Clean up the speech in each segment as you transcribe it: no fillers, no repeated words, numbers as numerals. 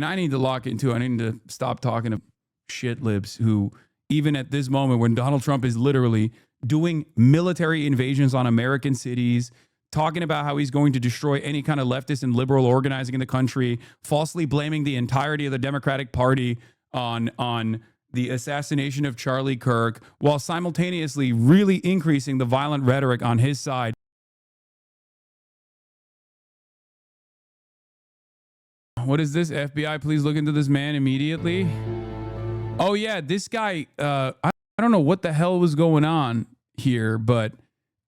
and I need to lock into, I need to stop talking to shit libs who, even at this moment when Donald Trump is literally doing military invasions on American cities, talking about how he's going to destroy any kind of leftist and liberal organizing in the country, falsely blaming the entirety of the Democratic Party on the assassination of Charlie Kirk, while simultaneously really increasing the violent rhetoric on his side. What is this? FBI, please look into this man immediately. Oh yeah, this guy, I don't know what the hell was going on here, but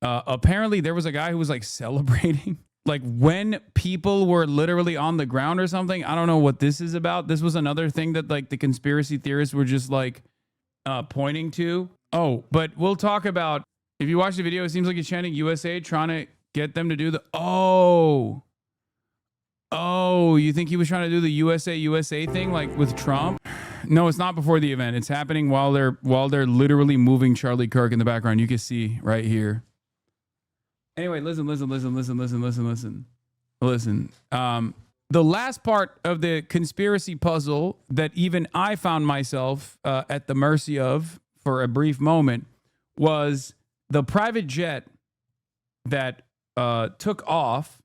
apparently there was a guy who was like celebrating like when people were literally on the ground or something. I don't know what this is about. This was another thing that like the conspiracy theorists were just like pointing to. Oh, but we'll talk about, if you watch the video, it seems like he's chanting USA, trying to get them to do the, oh, you think he was trying to do the USA thing like with Trump? No, it's not before the event. It's happening while they're literally moving Charlie Kirk in the background. You can see right here. Anyway, listen. The last part of the conspiracy puzzle that even I found myself at the mercy of for a brief moment was the private jet that took off.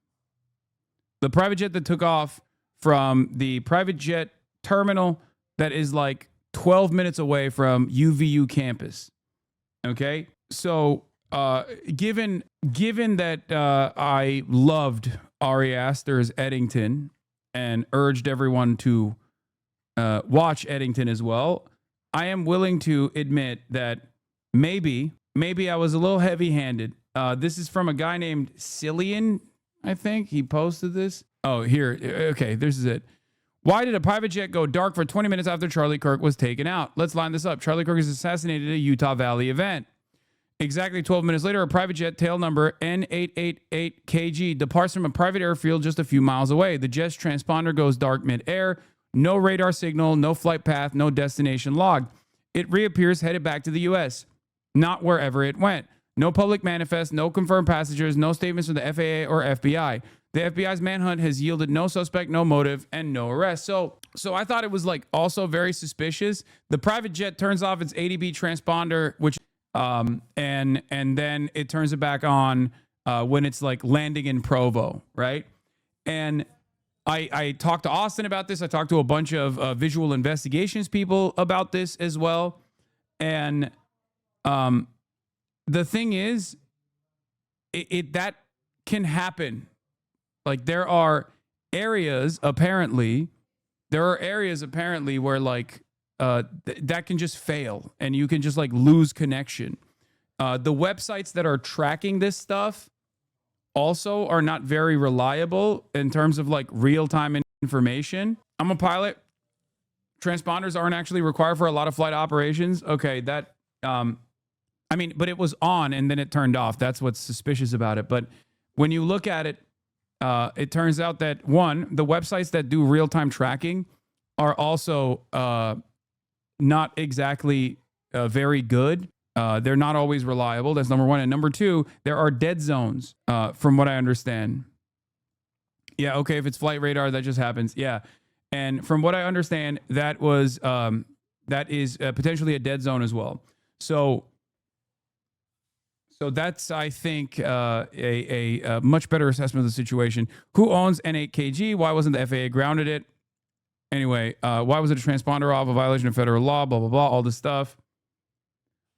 The private jet that took off from the private jet terminal that is like 12 minutes away from UVU campus. Okay? So, given that I loved Ari Aster's Eddington and urged everyone to watch Eddington as well, I am willing to admit that maybe I was a little heavy-handed. This is from a guy named Cillian, I think. He posted this. Oh, here. Okay, this is it. Why did a private jet go dark for 20 minutes after Charlie Kirk was taken out? Let's line this up. Charlie Kirk is assassinated at a Utah Valley event. Exactly 12 minutes later, a private jet, tail number N888KG, departs from a private airfield just a few miles away. The jet's transponder goes dark mid-air. No radar signal, no flight path, no destination logged. It reappears headed back to the U.S., not wherever it went. No public manifest, no confirmed passengers, no statements from the FAA or FBI. The FBI's manhunt has yielded no suspect, no motive, and no arrest. So I thought it was like also very suspicious. The private jet turns off its ADB transponder, which and then it turns it back on when it's like landing in Provo, right? And I talked to Austin about this. I talked to a bunch of visual investigations people about this as well. And the thing is, that can happen. Like there are areas apparently where like that can just fail and you can just like lose connection. The websites that are tracking this stuff also are not very reliable in terms of like real-time information. I'm a pilot. Transponders aren't actually required for a lot of flight operations. Okay, that I mean, but it was on and then it turned off. That's what's suspicious about it. But when you look at it, it turns out that one, the websites that do real-time tracking are also not exactly very good. They're not always reliable. That's number one. And number two, there are dead zones, from what I understand. Yeah, okay, if it's flight radar, that just happens. Yeah. And from what I understand, that is potentially a dead zone as well. So that's, I think, a much better assessment of the situation. Who owns N8KG? Why wasn't the FAA grounded it? Anyway, why was it a transponder off? A violation of federal law, blah, blah, blah, all this stuff.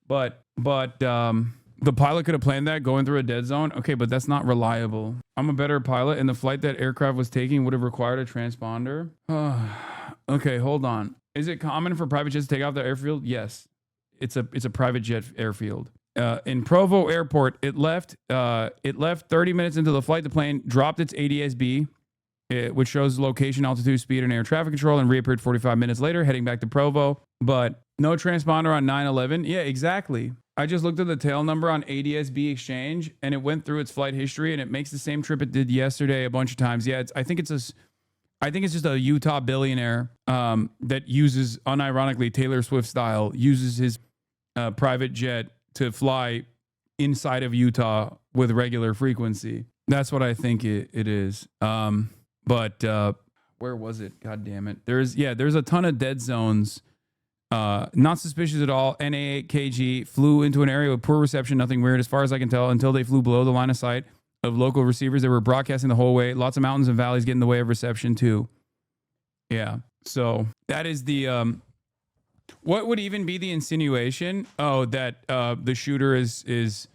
But the pilot could have planned that going through a dead zone. Okay, but that's not reliable. I'm a better pilot, and the flight that aircraft was taking would have required a transponder. Okay, hold on. Is it common for private jets to take off the airfield? Yes. It's a private jet airfield. In Provo Airport, it left 30 minutes into the flight. The plane dropped its ADS-B, which shows location, altitude, speed, and air traffic control, and reappeared 45 minutes later, heading back to Provo. But no transponder on 9/11. Yeah, exactly. I just looked at the tail number on ADS-B Exchange, and it went through its flight history, and it makes the same trip it did yesterday a bunch of times. Yeah, I think it's just a Utah billionaire that uses, unironically, Taylor Swift style, uses his private jet to fly inside of Utah with regular frequency. That's what I think it is. But where was it? God damn it. There's a ton of dead zones. Not suspicious at all. NA8KG flew into an area with poor reception, nothing weird as far as I can tell, until they flew below the line of sight of local receivers that were broadcasting the whole way. Lots of mountains and valleys get in the way of reception too. Yeah. So that is the what would even be the insinuation? Oh, that the shooter is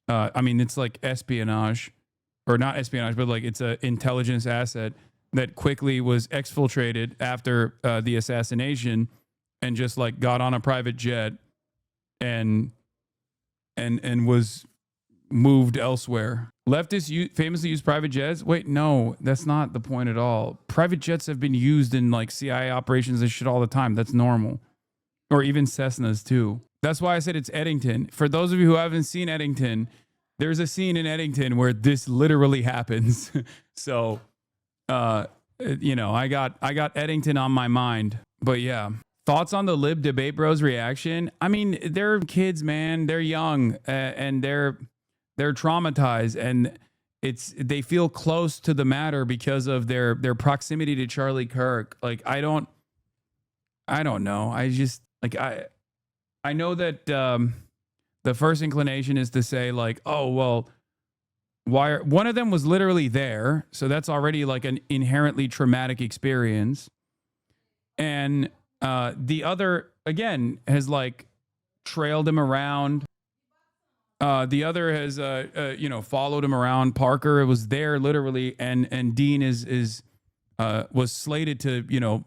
I mean, it's like espionage, or not espionage, but like it's an intelligence asset that quickly was exfiltrated after the assassination and just like got on a private jet and was moved elsewhere. Leftists famously use private jets. Wait, no, that's not the point at all. Private jets have been used in like CIA operations and shit all the time. That's normal. Or even Cessnas too. That's why I said it's Eddington. For those of you who haven't seen Eddington, there's a scene in Eddington where this literally happens. So, you know, I got Eddington on my mind. But yeah, thoughts on the Lib Debate Bros reaction? I mean, they're kids, man. They're young and they're traumatized, and they feel close to the matter because of their proximity to Charlie Kirk. Like I don't know. I just like I know that the first inclination is to say like, oh well, one of them was literally there, so that's already like an inherently traumatic experience, and the other again has like trailed him around. The other has followed him around. Parker was there literally, and Dean was slated to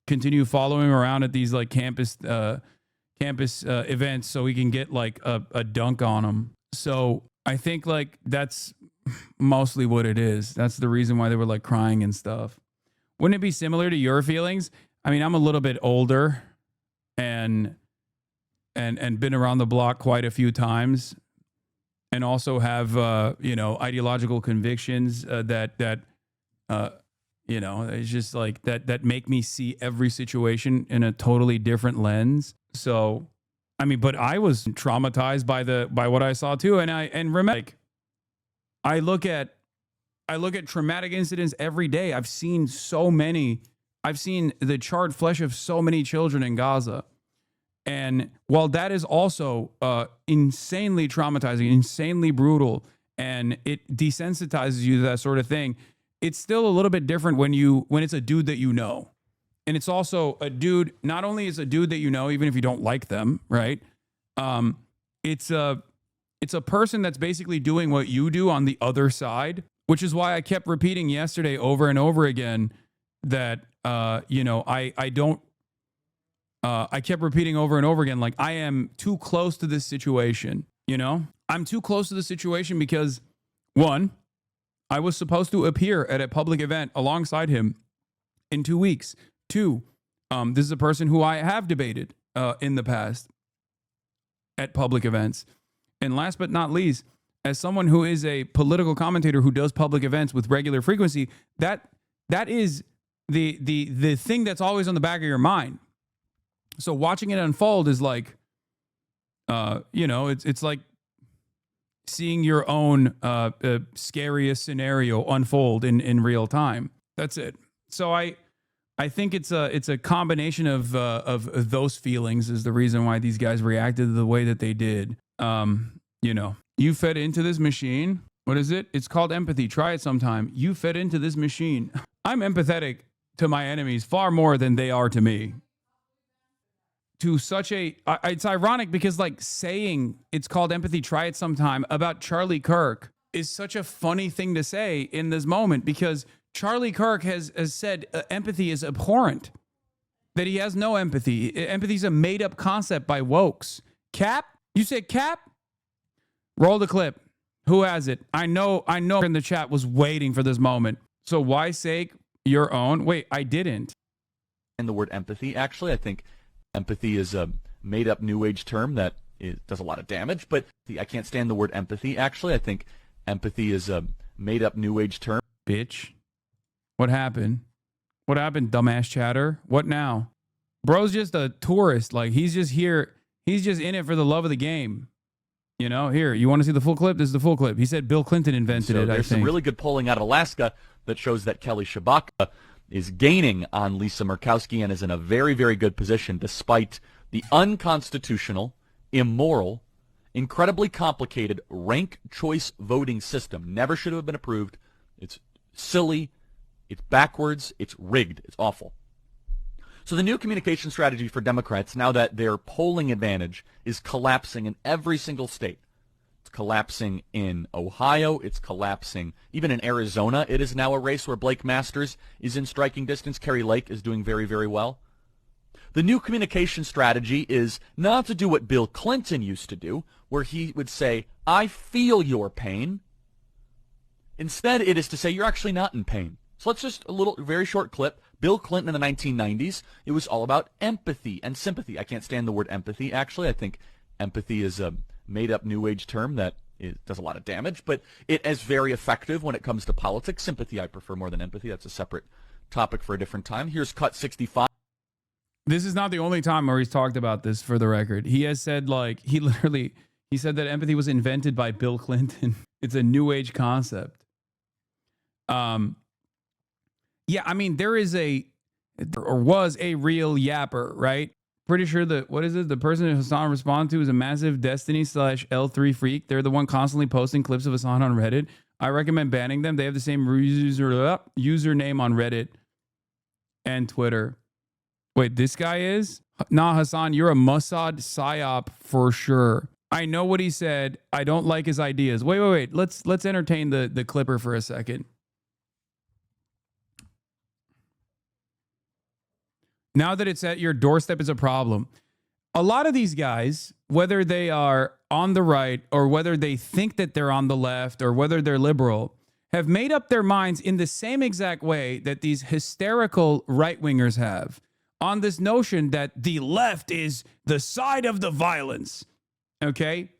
continue following him around at these like campus events so he can get like a dunk on him. So I think like that's mostly what it is. That's the reason why they were like crying and stuff. Wouldn't it be similar to your feelings? I mean, I'm a little bit older and been around the block quite a few times, and also have ideological convictions that it's just like that make me see every situation in a totally different lens. So, I mean, but I was traumatized by what I saw too, and remember, like, I look at traumatic incidents every day. I've seen the charred flesh of so many children in Gaza. And while that is also insanely traumatizing, insanely brutal, and it desensitizes you to that sort of thing, it's still a little bit different when it's a dude that you know. And it's also a dude, not only is a dude that you know, even if you don't like them, right? It's a person that's basically doing what you do on the other side, which is why I kept repeating yesterday over and over again that, I kept repeating over and over again, like, I am too close to this situation, I'm too close to the situation because, one, I was supposed to appear at a public event alongside him in 2 weeks. Two, this is a person who I have debated in the past at public events. And last but not least, as someone who is a political commentator who does public events with regular frequency, that is the thing that's always on the back of your mind. So watching it unfold is like, it's like seeing your own scariest scenario unfold in real time. That's it. So I think it's a combination of those feelings is the reason why these guys reacted the way that they did. You fed into this machine. What is it? It's called empathy. Try it sometime. You fed into this machine. I'm empathetic to my enemies far more than they are to me. To such it's ironic because like saying it's called empathy, try it sometime about Charlie Kirk is such a funny thing to say in this moment, because Charlie Kirk has said empathy is abhorrent, that he has no empathy. Empathy is a made up concept by wokes. Cap? You said Cap? Roll the clip. Who has it? I know in the chat was waiting for this moment. So why sake your own? Wait, I didn't. And the word empathy, actually, I think empathy is a made-up New Age term that does a lot of damage, but I can't stand the word empathy, actually. I think empathy is a made-up New Age term. Bitch. What happened? What happened, dumbass chatter? What now? Bro's just a tourist. Like, he's just here. He's just in it for the love of the game. Here, you want to see the full clip? This is the full clip. He said Bill Clinton invented it, I think. There's some really good polling out of Alaska that shows that Kelly Shabaka is gaining on Lisa Murkowski and is in a very, very good position despite the unconstitutional, immoral, incredibly complicated rank choice voting system. Never should have been approved. It's silly. It's backwards. It's rigged. It's awful. So the new communication strategy for Democrats, now that their polling advantage is collapsing in every single state, it's collapsing in Ohio, it's collapsing even in Arizona. It is now a race where Blake Masters is in striking distance. Kerry Lake is doing very, very well. The new communication strategy is not to do what Bill Clinton used to do, where he would say, I feel your pain. Instead, it is to say, you're actually not in pain. So let's just a little, very short clip. Bill Clinton in the 1990s, it was all about empathy and sympathy. I can't stand the word empathy, actually. I think empathy is a made-up New Age term that does a lot of damage, but it is very effective when it comes to politics. Sympathy I prefer more than empathy. That's a separate topic for a different time. Here's cut 65. This is not the only time where he's talked about this, for the record. He has said, like, he said that empathy was invented by Bill Clinton. It's a New Age concept. Yeah, I mean, there was a real yapper, right? Pretty sure that, what is it? The person that Hasan responded to is a massive Destiny/L3 freak. They're the one constantly posting clips of Hasan on Reddit. I recommend banning them. They have the same username on Reddit and Twitter. Wait, this guy is? Nah, Hasan, you're a Mossad psyop for sure. I know what he said. I don't like his ideas. Wait. Let's entertain the clipper for a second. Now that it's at your doorstep is a problem. A lot of these guys, whether they are on the right or whether they think that they're on the left or whether they're liberal, have made up their minds in the same exact way that these hysterical right-wingers have, on this notion that the left is the side of the violence. Okay?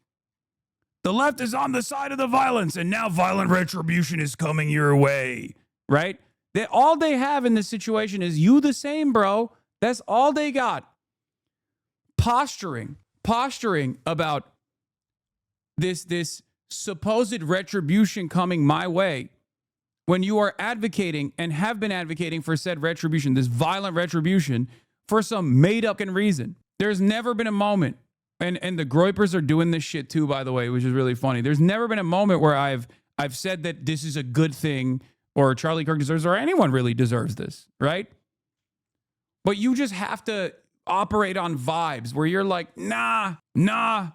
The left is on the side of the violence, and now violent retribution is coming your way. Right? All they have in this situation is you the same, bro. That's all they got. Posturing about this supposed retribution coming my way, when you are advocating and have been advocating for said retribution, this violent retribution, for some made-up reason. There's never been a moment, and the Groypers are doing this shit too, by the way, which is really funny. There's never been a moment where I've said that this is a good thing, or Charlie Kirk deserves, or anyone really deserves this, right? But you just have to operate on vibes where you're like, nah,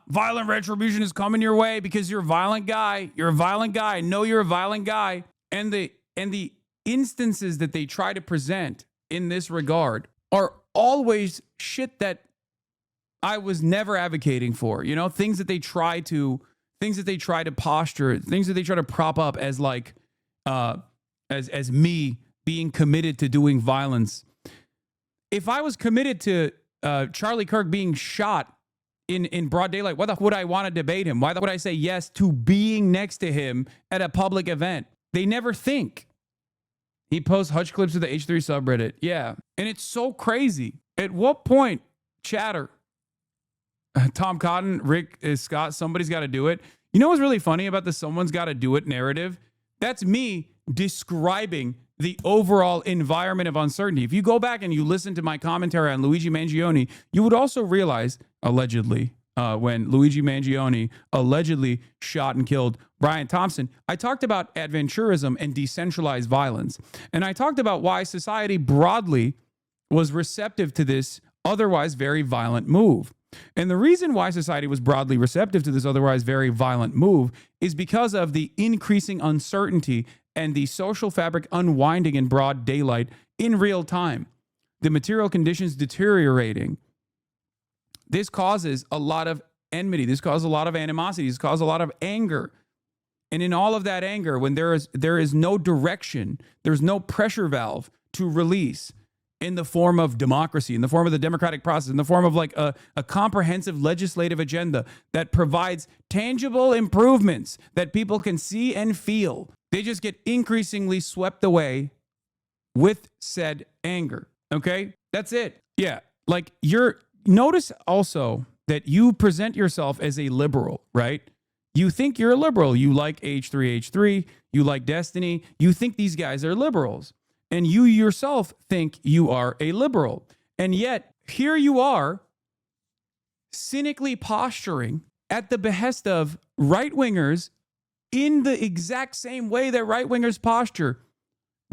violent retribution is coming your way because you're a violent guy. You're a violent guy. I know you're a violent guy. And the instances that they try to present in this regard are always shit that I was never advocating for. You know, things that they try to posture, things that they try to prop up as like as me being committed to doing violence. If I was committed to Charlie Kirk being shot in broad daylight, why the would I want to debate him? Why would I say yes to being next to him at a public event? They never think. He posts Hutch clips of the H3 subreddit. Yeah. And it's so crazy. At what point, chatter, Tom Cotton, Rick Scott, somebody's got to do it. You know what's really funny about the someone's got to do it narrative? That's me describing the overall environment of uncertainty. If you go back and you listen to my commentary on Luigi Mangione, you would also realize, allegedly, when Luigi Mangione allegedly shot and killed Brian Thompson, I talked about adventurism and decentralized violence. And I talked about why society broadly was receptive to this otherwise very violent move. And the reason why society was broadly receptive to this otherwise very violent move is because of the increasing uncertainty and the social fabric unwinding in broad daylight in real time. The material conditions deteriorating. This causes a lot of enmity. This causes a lot of animosity. This causes a lot of anger. And in all of that anger, when there is no direction, there's no pressure valve to release in the form of democracy, in the form of the democratic process, in the form of like a comprehensive legislative agenda that provides tangible improvements that people can see and feel. They just get increasingly swept away with said anger. Okay? That's it. Yeah. Like notice also that you present yourself as a liberal, right? You think you're a liberal. You like H3H3. You like Destiny. You think these guys are liberals. And you yourself think you are a liberal. And yet, here you are, cynically posturing at the behest of right-wingers in the exact same way that right-wingers posture,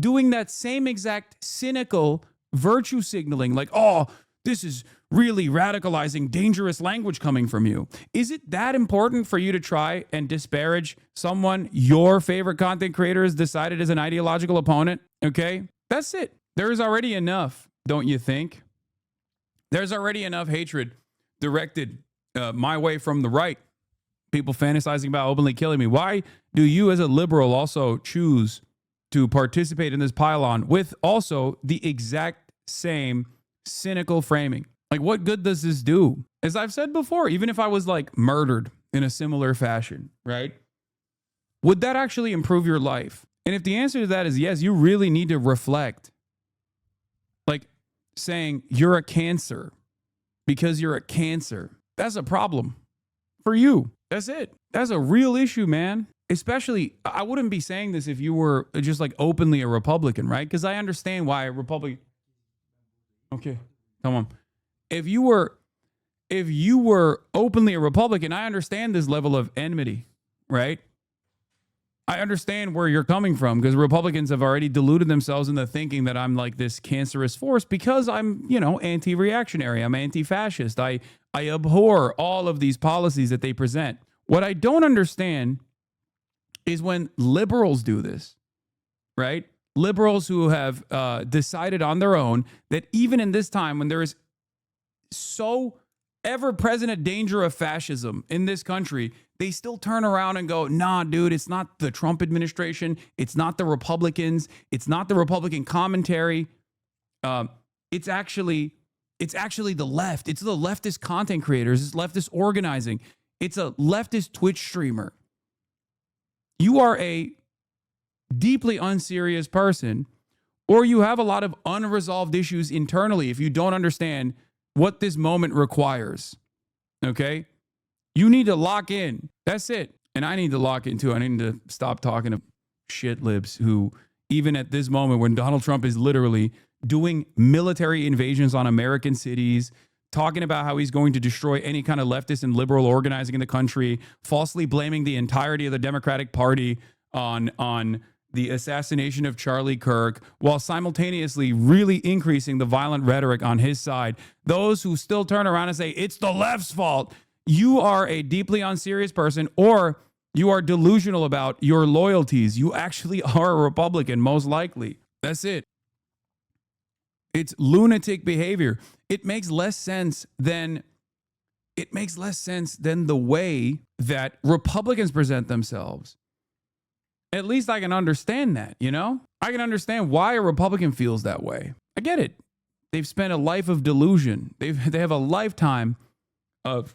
doing that same exact cynical virtue signaling, like, oh, this is really radicalizing, dangerous language coming from you. Is it that important for you to try and disparage someone your favorite content creator has decided is an ideological opponent? Okay, that's it. There is already enough, don't you think? There's already enough hatred directed my way from the right. People fantasizing about openly killing me. Why do you as a liberal also choose to participate in this pylon with also the exact same cynical framing? Like, what good does this do? As I've said before, even if I was like murdered in a similar fashion, right? Would that actually improve your life? And if the answer to that is yes, you really need to reflect. Like saying you're a cancer because you're a cancer. That's a problem for you. That's it. That's a real issue, man. Especially, I wouldn't be saying this if you were just like openly a Republican, right? Because I understand why a Republican. Okay, come on. If you were openly a Republican, I understand this level of enmity, right? I understand where you're coming from because Republicans have already deluded themselves into thinking that I'm like this cancerous force because I'm, anti-reactionary. I'm anti-fascist. I abhor all of these policies that they present. What I don't understand is when liberals do this, right? Liberals who have decided on their own that even in this time when there is so ever-present a danger of fascism in this country, they still turn around and go, nah, dude, it's not the Trump administration. It's not the Republicans. It's not the Republican commentary. It's actually the left. It's the leftist content creators. It's leftist organizing. It's a leftist Twitch streamer. You are a deeply unserious person, or you have a lot of unresolved issues internally if you don't understand what this moment requires. Okay? You need to lock in. That's it. And I need to lock in too. I need to stop talking to shit libs who, even at this moment when Donald Trump is literally doing military invasions on American cities, talking about how he's going to destroy any kind of leftist and liberal organizing in the country, falsely blaming the entirety of the Democratic Party on the assassination of Charlie Kirk, while simultaneously really increasing the violent rhetoric on his side. Those who still turn around and say, it's the left's fault. You are a deeply unserious person, or you are delusional about your loyalties. You actually are a Republican, most likely. That's it. It's lunatic behavior. It makes less sense than the way that Republicans present themselves. At least I can understand that, I can understand why a Republican feels that way. I get it. They've spent a life of delusion. They have a lifetime of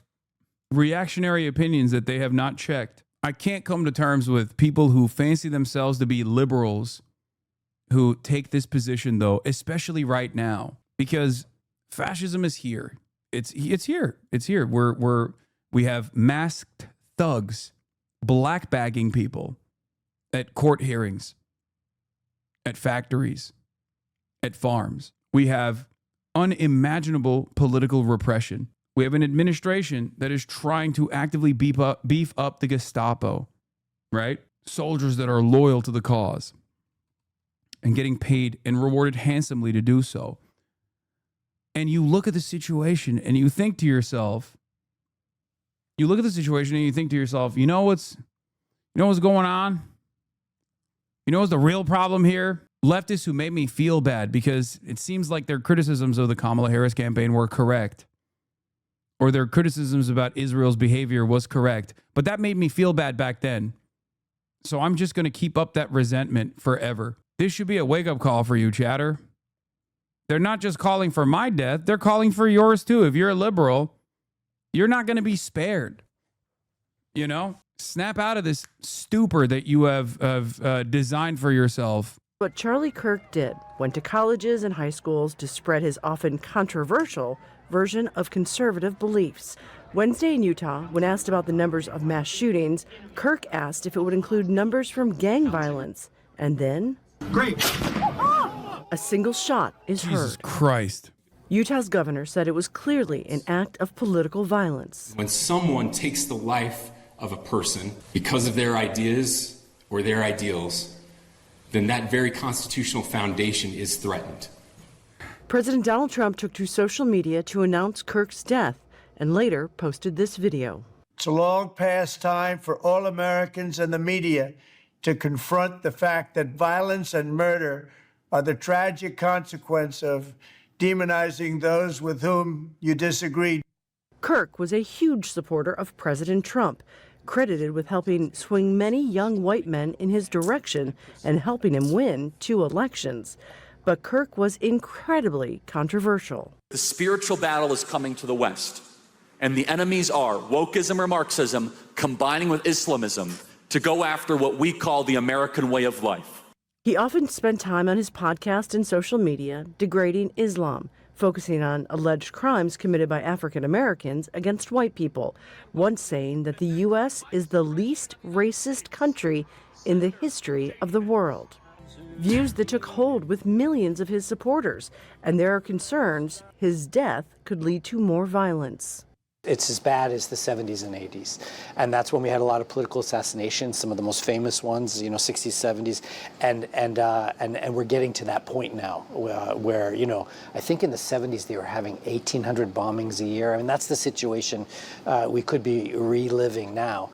reactionary opinions that they have not checked. I can't come to terms with people who fancy themselves to be liberals who take this position, though, especially right now, because fascism is here. It's here. It's here. We have masked thugs blackbagging people at court hearings, at factories, at farms. We have unimaginable political repression. We have an administration that is trying to actively beef up the Gestapo, right? Soldiers that are loyal to the cause and getting paid and rewarded handsomely to do so. And you look at the situation and you think to yourself, you know what's going on? You know what's the real problem here? Leftists who made me feel bad because it seems like their criticisms of the Kamala Harris campaign were correct, or their criticisms about Israel's behavior was correct, but that made me feel bad back then. So I'm just going to keep up that resentment forever. This should be a wake-up call for you, chatter. They're not just calling for my death, they're calling for yours too. If you're a liberal, you're not going to be spared. Snap out of this stupor that you have designed for yourself. What Charlie Kirk did, went to colleges and high schools to spread his often controversial version of conservative beliefs. Wednesday in Utah, when asked about the numbers of mass shootings, Kirk asked if it would include numbers from gang violence. And then... Great. a single shot is Jesus heard. Christ. Utah's governor said it was clearly an act of political violence. When someone takes the life of a person because of their ideas or their ideals, then that very constitutional foundation is threatened. President Donald Trump took to social media to announce Kirk's death and later posted this video. It's a long past time for all Americans and the media to confront the fact that violence and murder are the tragic consequence of demonizing those with whom you disagree. Kirk was a huge supporter of President Trump, credited with helping swing many young white men in his direction and helping him win 2 elections. But Kirk was incredibly controversial. The spiritual battle is coming to the West, and the enemies are wokeism or Marxism combining with Islamism to go after what we call the American way of life. He often spent time on his podcast and social media degrading Islam, focusing on alleged crimes committed by African Americans against white people, once saying that the U.S. is the least racist country in the history of the world. Views that took hold with millions of his supporters, and there are concerns his death could lead to more violence. It's as bad as the 70s and 80s. And that's when we had a lot of political assassinations, some of the most famous ones, 60s, 70s. And we're getting to that point now where, I think in the 70s they were having 1,800 bombings a year. I mean, that's the situation we could be reliving now.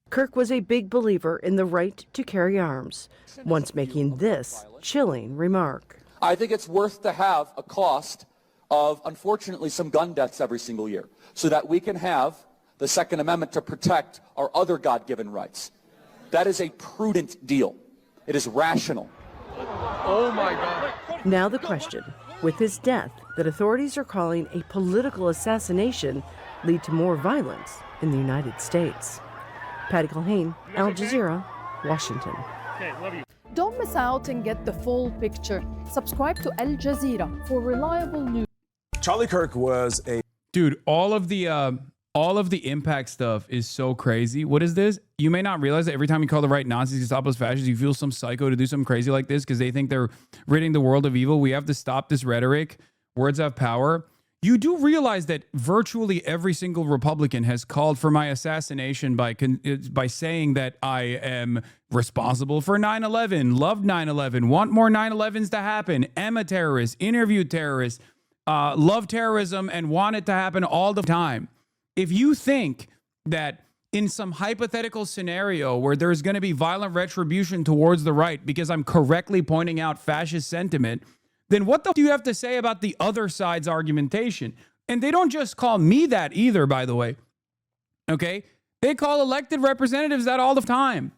Kirk was a big believer in the right to carry arms, once making this chilling remark. I think it's worth to have a cost of, unfortunately, some gun deaths every single year, so that we can have the Second Amendment to protect our other God-given rights. That is a prudent deal. It is rational. Oh my God. Now the question, with his death that authorities are calling a political assassination, lead to more violence in the United States. Patty Culhane, Al Jazeera, Washington. Don't miss out and get the full picture. Subscribe to Al Jazeera for reliable news. Charlie Kirk was a Dude, all of the impact stuff is so crazy. What is this? You may not realize that every time you call the right Nazis, Gestapos, fascists, you feel some psycho to do something crazy like this because they think they're ridding the world of evil. We have to stop this rhetoric. Words have power. You do realize that virtually every single Republican has called for my assassination by saying that I am responsible for 9/11, loved 9/11, want more 9/11s to happen, am a terrorist, interviewed terrorists, love terrorism, and want it to happen all the time. If you think that in some hypothetical scenario where there's going to be violent retribution towards the right because I'm correctly pointing out fascist sentiment, then what the do you have to say about the other side's argumentation? And they don't just call me that either, by the way. Okay? They call elected representatives that all the time.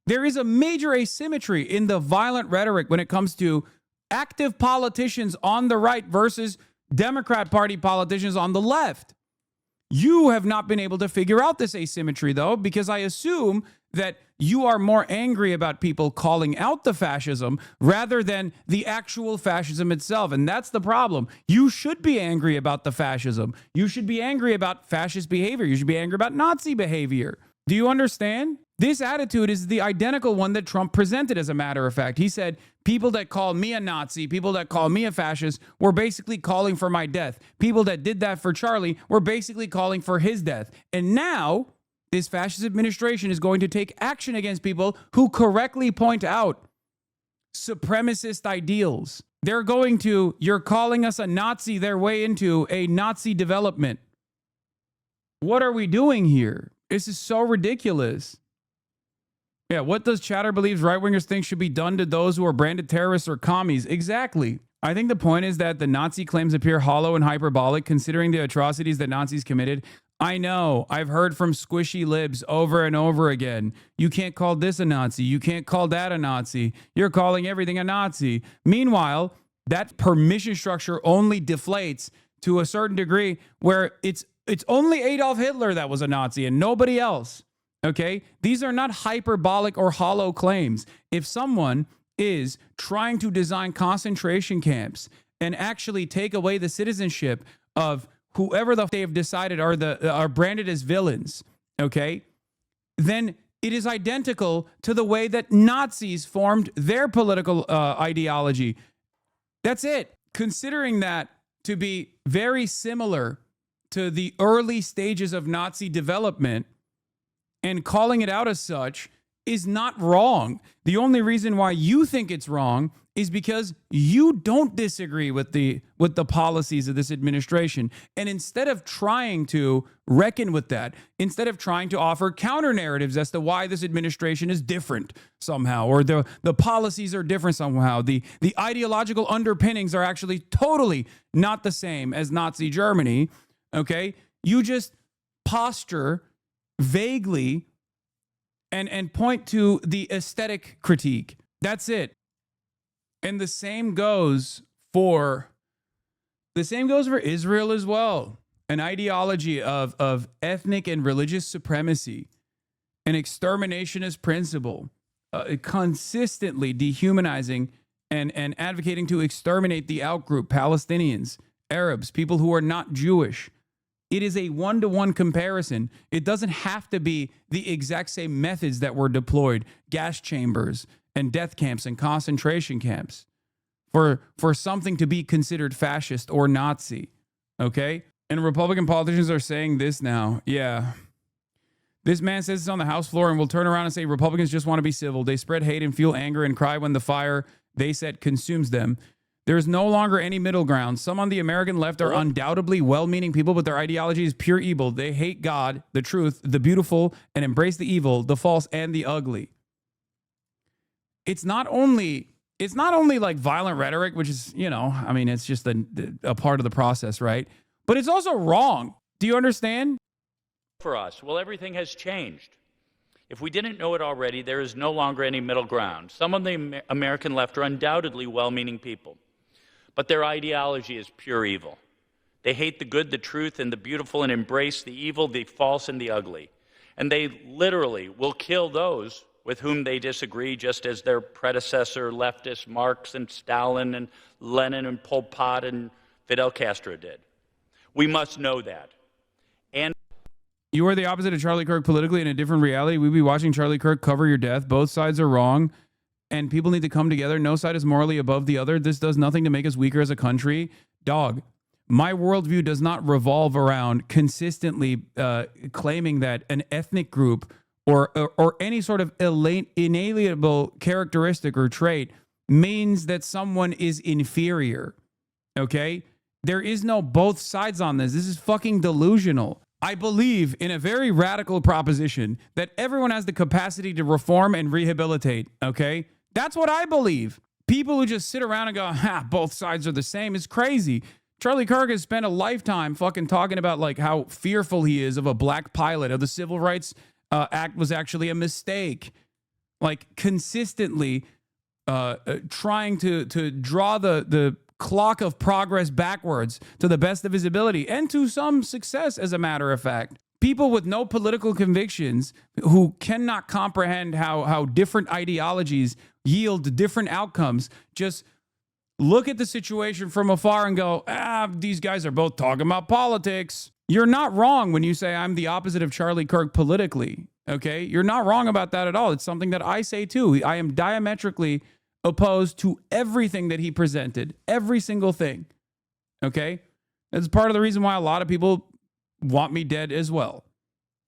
There is a major asymmetry in the violent rhetoric when it comes to active politicians on the right versus Democrat Party politicians on the left. You have not been able to figure out this asymmetry, though, because I assume that you are more angry about people calling out the fascism rather than the actual fascism itself. And that's the problem. You should be angry about the fascism. You should be angry about fascist behavior. You should be angry about Nazi behavior. Do you understand? This attitude is the identical one that Trump presented, as a matter of fact. He said, people that call me a Nazi, people that call me a fascist, were basically calling for my death. People that did that for Charlie were basically calling for his death. And now, this fascist administration is going to take action against people who correctly point out supremacist ideals. They're going to, you're calling us a Nazi, their way into a Nazi development. What are we doing here? This is so ridiculous. Yeah, what does Chatter believes right-wingers think should be done to those who are branded terrorists or commies? Exactly. I think the point is that the Nazi claims appear hollow and hyperbolic considering the atrocities that Nazis committed. I know. I've heard from squishy libs over and over again. You can't call this a Nazi. You can't call that a Nazi. You're calling everything a Nazi. Meanwhile, that permission structure only deflates to a certain degree where it's only Adolf Hitler that was a Nazi and nobody else. Okay? These are not hyperbolic or hollow claims. If someone is trying to design concentration camps and actually take away the citizenship of whoever they have decided are branded as villains, okay, then it is identical to the way that Nazis formed their political ideology. That's it. Considering that to be very similar to the early stages of Nazi development and calling it out as such is not wrong. The only reason why you think it's wrong is because you don't disagree with the policies of this administration. And instead of trying to reckon with that, instead of trying to offer counter narratives as to why this administration is different somehow, or the policies are different somehow, the ideological underpinnings are actually totally not the same as Nazi Germany, okay? You just posture vaguely and point to the aesthetic critique. That's it. And the same goes for Israel as well. An ideology of ethnic and religious supremacy, an exterminationist principle, consistently dehumanizing and advocating to exterminate the outgroup, Palestinians, Arabs, people who are not Jewish. It is a one-to-one comparison. It doesn't have to be the exact same methods that were deployed, gas chambers and death camps and concentration camps, for something to be considered fascist or Nazi, okay? And Republican politicians are saying this now. Yeah. This man says this on the House floor and will turn around and say Republicans just want to be civil. They spread hate and fuel anger and cry when the fire they set consumes them. There's no longer any middle ground. Some on the American left are undoubtedly well-meaning people, but their ideology is pure evil. They hate God, the truth, the beautiful, and embrace the evil, the false, and the ugly. It's not only like violent rhetoric, which is, I mean, it's just a part of the process, right? But it's also wrong. Do you understand? For us, well, everything has changed. If we didn't know it already, there is no longer any middle ground. Some on the American left are undoubtedly well-meaning people, but their ideology is pure evil. They hate the good, the truth, and the beautiful, and embrace the evil, the false, and the ugly. And they literally will kill those with whom they disagree, just as their predecessor, leftists, Marx and Stalin and Lenin and Pol Pot and Fidel Castro did. We must know that. And you are the opposite of Charlie Kirk politically in a different reality. We'd be watching Charlie Kirk cover your death. Both sides are wrong, and people need to come together. No side is morally above the other. This does nothing to make us weaker as a country. Dog, my worldview does not revolve around consistently claiming that an ethnic group or any sort of inalienable characteristic or trait means that someone is inferior, okay? There is no both sides on this. This is fucking delusional. I believe in a very radical proposition that everyone has the capacity to reform and rehabilitate, okay? That's what I believe. People who just sit around and go, both sides are the same is crazy. Charlie Kirk has spent a lifetime fucking talking about like how fearful he is of a black pilot, of the Civil Rights Act was actually a mistake. Like consistently trying to draw the clock of progress backwards to the best of his ability, and to some success, as a matter of fact. People with no political convictions who cannot comprehend how different ideologies yield different outcomes just look at the situation from afar and go, these guys are both talking about politics. You're not wrong when you say I'm the opposite of Charlie Kirk politically, okay? You're not wrong about that at all. It's something that I say too. I am diametrically opposed to everything that he presented, every single thing, okay? That's part of the reason why a lot of people want me dead as well,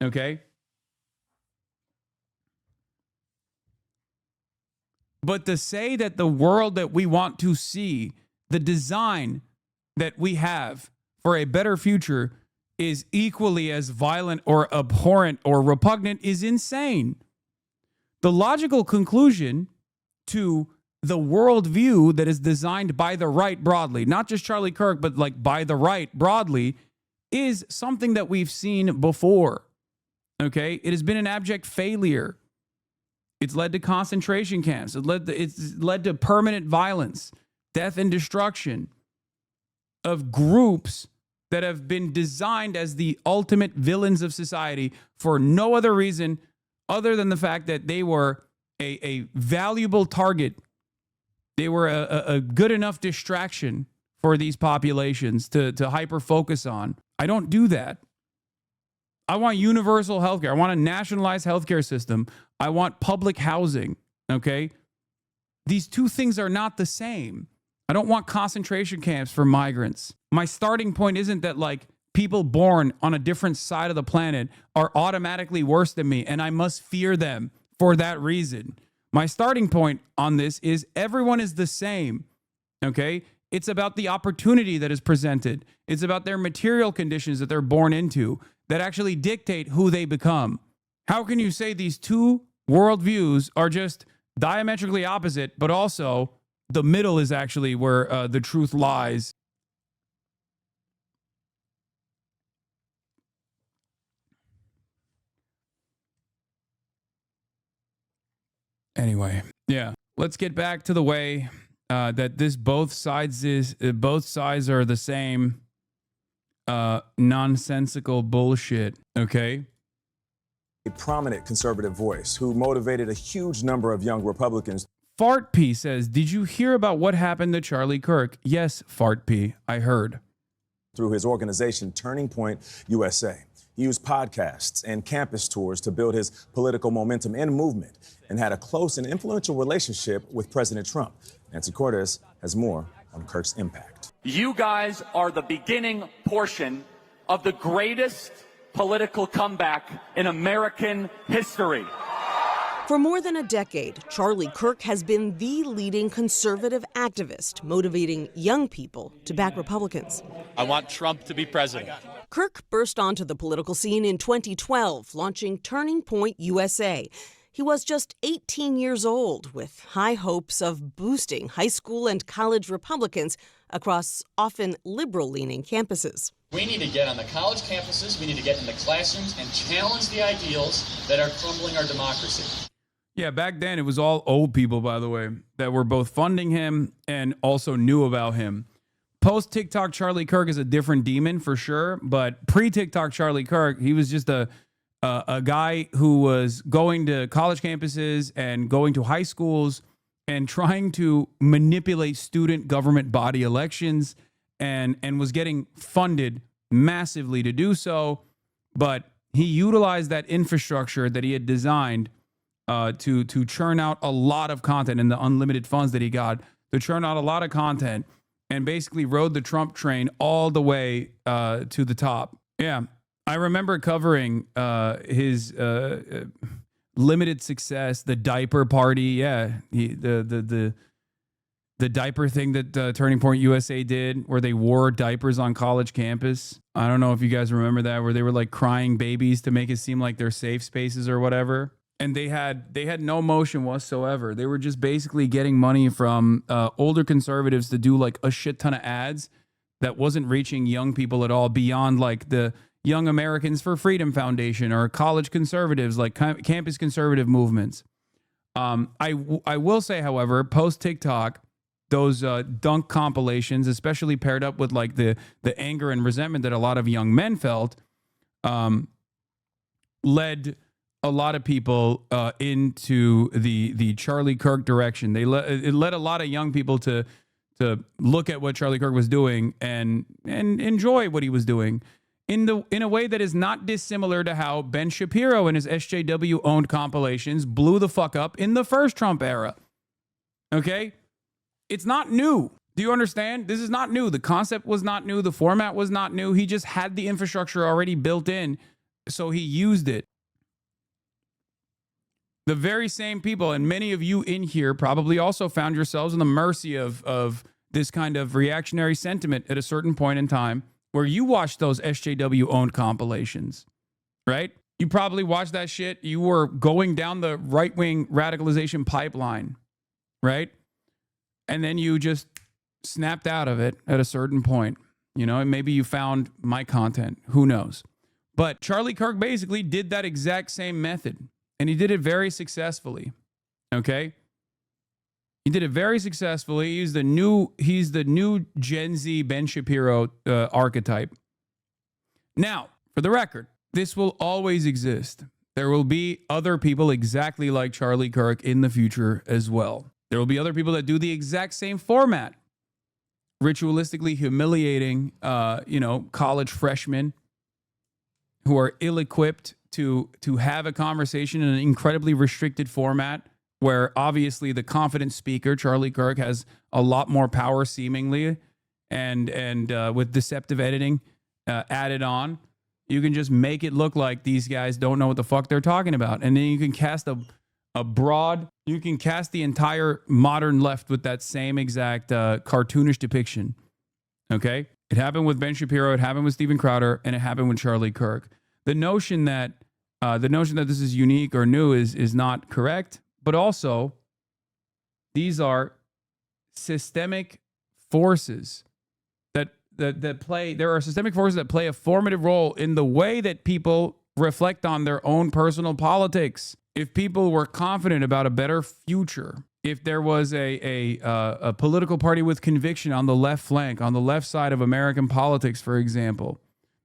okay? But to say that the world that we want to see, the design that we have for a better future is equally as violent or abhorrent or repugnant is insane. The logical conclusion to the worldview that is designed by the right broadly, not just Charlie Kirk, but like by the right broadly, is something that we've seen before, okay? It has been an abject failure. It's led to concentration camps. It's led to permanent violence, death and destruction of groups that have been designed as the ultimate villains of society for no other reason other than the fact that they were a valuable target. They were a good enough distraction for these populations to hyper-focus on. I don't do that. I want universal healthcare. I want a nationalized healthcare system. I want public housing, okay? These two things are not the same. I don't want concentration camps for migrants. My starting point isn't that like people born on a different side of the planet are automatically worse than me and I must fear them for that reason. My starting point on this is everyone is the same. Okay? It's about the opportunity that is presented. It's about their material conditions that they're born into that actually dictate who they become. How can you say these two worldviews are just diametrically opposite, but also the middle is actually where the truth lies? Anyway, yeah, let's get back to the way that this both sides are the same nonsensical bullshit. Okay. A prominent conservative voice who motivated a huge number of young Republicans. Fart P says, did you hear about what happened to Charlie Kirk? Yes, Fart P, I heard. Through his organization, Turning Point USA. He used podcasts and campus tours to build his political momentum and movement and had a close and influential relationship with President Trump. Nancy Cortez has more on Kirk's impact. You guys are the beginning portion of the greatest political comeback in American history. For more than a decade, Charlie Kirk has been the leading conservative activist, motivating young people to back Republicans. I want Trump to be president. Kirk burst onto the political scene in 2012, launching Turning Point USA. He was just 18 years old, with high hopes of boosting high school and college Republicans across often liberal-leaning campuses. We need to get on the college campuses, we need to get in the classrooms and challenge the ideals that are crumbling our democracy. Yeah, back then it was all old people, by the way, that were both funding him and also knew about him. Post-TikTok Charlie Kirk is a different demon for sure, but pre-TikTok Charlie Kirk, he was just a guy who was going to college campuses and going to high schools and trying to manipulate student government body elections and was getting funded massively to do so. But he utilized that infrastructure that he had designed to churn out a lot of content and the unlimited funds that he got to churn out a lot of content and basically rode the Trump train all the way to the top. Yeah. I remember covering his limited success, the diaper party. Yeah, the diaper thing that Turning Point USA did, where they wore diapers on college campus. I don't know if you guys remember that, where they were like crying babies to make it seem like they're safe spaces or whatever. And they had no motion whatsoever. They were just basically getting money from older conservatives to do like a shit ton of ads that wasn't reaching young people at all beyond like the Young Americans for Freedom Foundation or college conservatives, like campus conservative movements. I will say, however, post TikTok, those dunk compilations, especially paired up with like the anger and resentment that a lot of young men felt, led a lot of people into the Charlie Kirk direction. It led a lot of young people to look at what Charlie Kirk was doing and enjoy what he was doing in a way that is not dissimilar to how Ben Shapiro and his SJW owned compilations blew the fuck up in the first Trump era. Okay? It's not new. Do you understand? This is not new. The concept was not new. The format was not new. He just had the infrastructure already built in, so he used it. The very same people, and many of you in here probably also found yourselves in the mercy of this kind of reactionary sentiment at a certain point in time where you watched those SJW-owned compilations, right? You probably watched that shit. You were going down the right-wing radicalization pipeline, right? And then you just snapped out of it at a certain point, you know, and maybe you found my content. Who knows? But Charlie Kirk basically did that exact same method, and he did it very successfully, okay? He did it very successfully. He's the new Gen Z Ben Shapiro archetype. Now, for the record, this will always exist. There will be other people exactly like Charlie Kirk in the future as well. There will be other people that do the exact same format, ritualistically humiliating, college freshmen who are ill-equipped to have a conversation in an incredibly restricted format where obviously the confident speaker, Charlie Kirk, has a lot more power seemingly, and with deceptive editing added on, you can just make it look like these guys don't know what the fuck they're talking about. And then you can cast you can cast the entire modern left with that same exact cartoonish depiction. Okay? It happened with Ben Shapiro, it happened with Steven Crowder, and it happened with Charlie Kirk. The notion that this is unique or new is not correct, but also these are systemic forces that play. There are systemic forces that play a formative role in the way that people reflect on their own personal politics. If people were confident about a better future, if there was a political party with conviction on the left flank, on the left side of American politics, for example,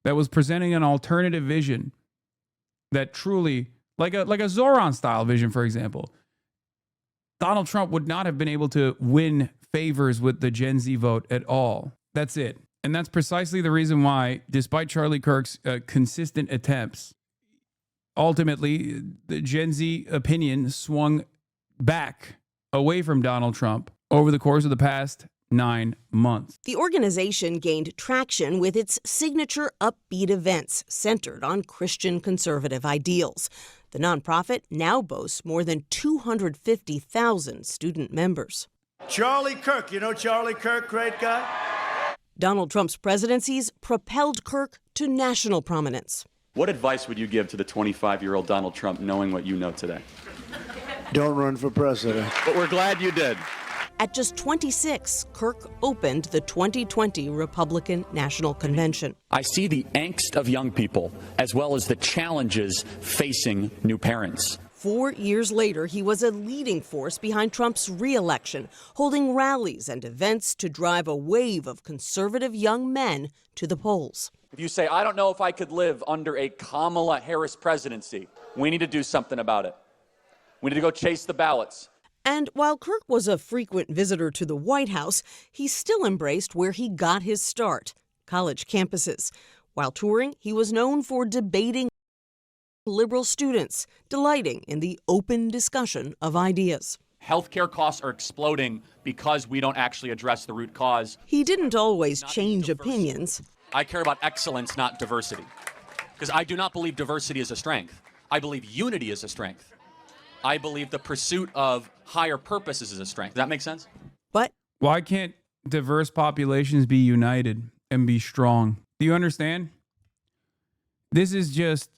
that was presenting an alternative vision that truly, like a Zoran-style vision, for example, Donald Trump would not have been able to win favors with the Gen Z vote at all. That's it. And that's precisely the reason why, despite Charlie Kirk's consistent attempts, ultimately the Gen Z opinion swung back away from Donald Trump over the course of the past 9 months. The organization gained traction with its signature upbeat events centered on Christian conservative ideals. The nonprofit now boasts more than 250,000 student members. Charlie Kirk, you know Charlie Kirk, great guy? Donald Trump's presidencies propelled Kirk to national prominence. What advice would you give to the 25-year-old Donald Trump knowing what you know today? Don't run for president. But we're glad you did. At just 26, Kirk opened the 2020 Republican National Convention. I see the angst of young people as well as the challenges facing new parents. 4 years later, he was a leading force behind Trump's re-election, holding rallies and events to drive a wave of conservative young men to the polls. If you say, I don't know if I could live under a Kamala Harris presidency, we need to do something about it. We need to go chase the ballots. And while Kirk was a frequent visitor to the White House, he still embraced where he got his start, college campuses. While touring, he was known for debating liberal students, delighting in the open discussion of ideas. Healthcare costs are exploding because we don't actually address the root cause. He didn't always change opinions. I care about excellence, not diversity. Because I do not believe diversity is a strength. I believe unity is a strength. I believe the pursuit of higher purposes is a strength. Does that make sense? But why can't diverse populations be united and be strong? Do you understand? This is just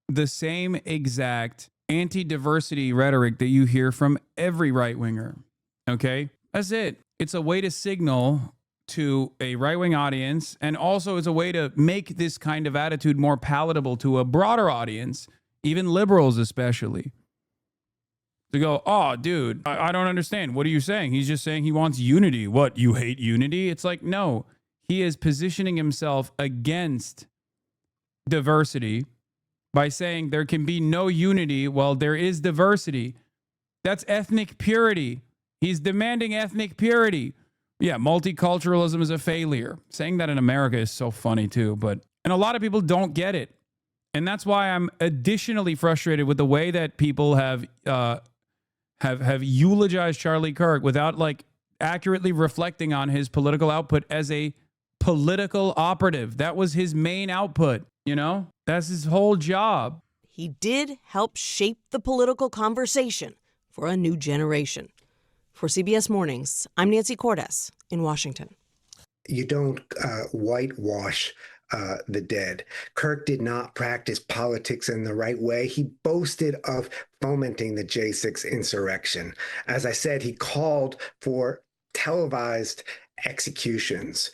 the same exact anti-diversity rhetoric that you hear from every right-winger. Okay? That's it. It's a way to signal to a right-wing audience, and also it's a way to make this kind of attitude more palatable to a broader audience, even liberals especially. To go, oh, dude, I don't understand. What are you saying? He's just saying he wants unity. What, you hate unity? It's like, no. He is positioning himself against diversity by saying there can be no unity while there is diversity. That's ethnic purity. He's demanding ethnic purity. Yeah, multiculturalism is a failure. Saying that in America is so funny too, and a lot of people don't get it. And that's why I'm additionally frustrated with the way that people have eulogized Charlie Kirk without like accurately reflecting on his political output as a political operative. That was his main output, you know? That's his whole job. He did help shape the political conversation for a new generation. For CBS Mornings, I'm Nancy Cordes in Washington. You don't whitewash the dead. Kirk did not practice politics in the right way. He boasted of fomenting the J6 insurrection. As I said, he called for televised executions.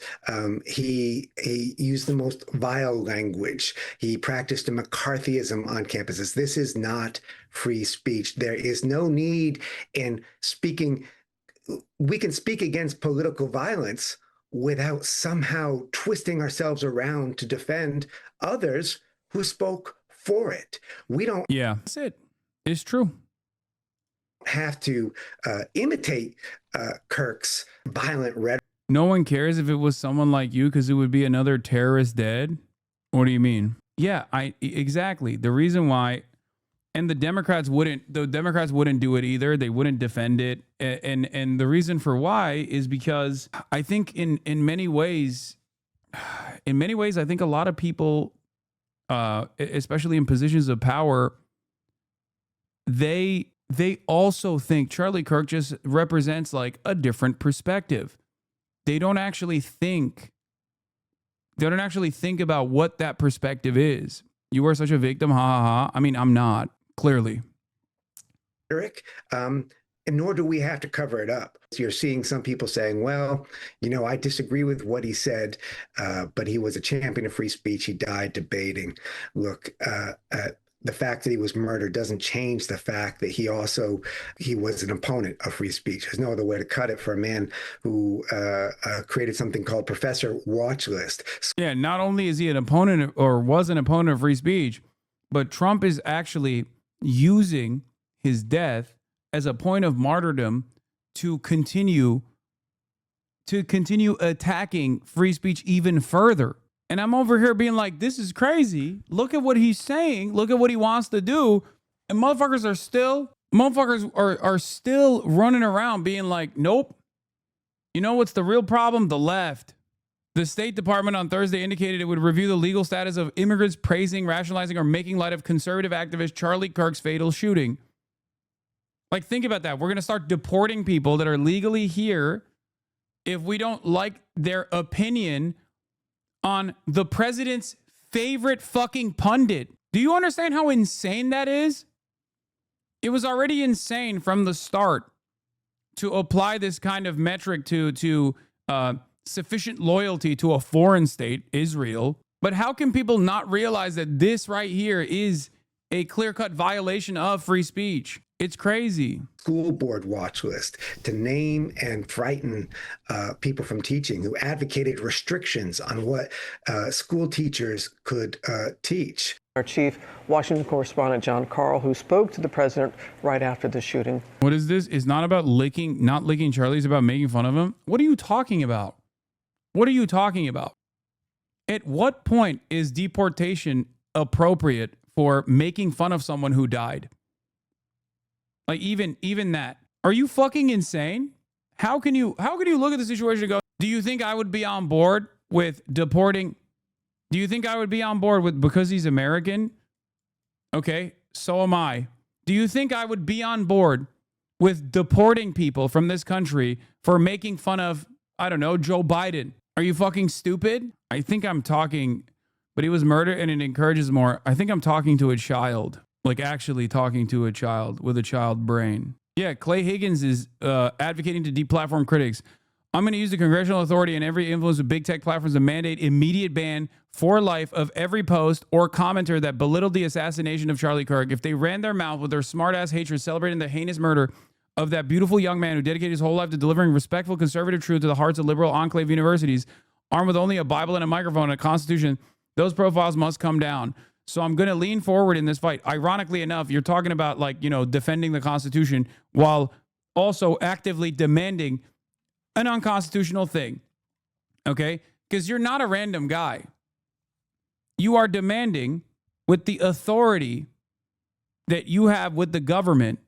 He used the most vile language. He practiced a McCarthyism on campuses. This is not free speech. There is no need in speaking. We can speak against political violence without somehow twisting ourselves around to defend others who spoke for it. We don't. Yeah, that's it. It's true. Have to imitate Kirk's violent rhetoric. No one cares if it was someone like you because it would be another terrorist dead. What do you mean? Yeah, exactly. The reason why And the Democrats wouldn't do it either. They wouldn't defend it. And the reason for why is because I think in many ways, I think a lot of people, especially in positions of power, they also think Charlie Kirk just represents like a different perspective. They don't actually think about what that perspective is. You are such a victim, ha ha ha. I mean, I'm not, clearly. Eric, and nor do we have to cover it up. You're seeing some people saying, well, I disagree with what he said, but he was a champion of free speech. He died debating. Look, the fact that he was murdered doesn't change the fact that he was an opponent of free speech. There's no other way to cut it for a man who created something called Professor Watch List. Yeah, not only is he an opponent or was an opponent of free speech, but Trump is actually using his death as a point of martyrdom to continue attacking free speech even further. And I'm over here being like, this is crazy. Look at what he's saying. Look at what he wants to do. And motherfuckers are still running around being like, nope. You know what's the real problem? The left. The State Department on Thursday indicated it would review the legal status of immigrants praising, rationalizing, or making light of conservative activist Charlie Kirk's fatal shooting. Like, think about that. We're going to start deporting people that are legally here if we don't like their opinion on the president's favorite fucking pundit. Do you understand how insane that is? It was already insane from the start to apply this kind of metric to sufficient loyalty to a foreign state, Israel. But how can people not realize that this right here is a clear-cut violation of free speech? It's crazy. School board watch list to name and frighten people from teaching, who advocated restrictions on what school teachers could teach. Our chief Washington correspondent, John Carl, who spoke to the president right after the shooting. What is this? It's not about not licking Charlie. It's about making fun of him. What are you talking about? What are you talking about? At what point is deportation appropriate for making fun of someone who died? Like even that. Are you fucking insane? How can you look at the situation and go, do you think I would be on board with deporting? Do you think I would be on board with because he's American? Okay, so am I. Do you think I would be on board with deporting people from this country for making fun of, I don't know, Joe Biden? Are you fucking stupid? I think I'm talking, but he was murdered and it encourages more. I think I'm talking to a child. Like actually talking to a child with a child brain. Yeah, Clay Higgins is advocating to deplatform critics. I'm going to use the congressional authority and every influence of big tech platforms to mandate immediate ban for life of every post or commenter that belittled the assassination of Charlie Kirk. If they ran their mouth with their smart-ass hatred celebrating the heinous murder of that beautiful young man who dedicated his whole life to delivering respectful conservative truth to the hearts of liberal enclave universities, armed with only a Bible and a microphone and a constitution, those profiles must come down. So I'm going to lean forward in this fight. Ironically enough, you're talking about defending the Constitution while also actively demanding an unconstitutional thing. Okay? Because you're not a random guy. You are demanding with the authority that you have with the government,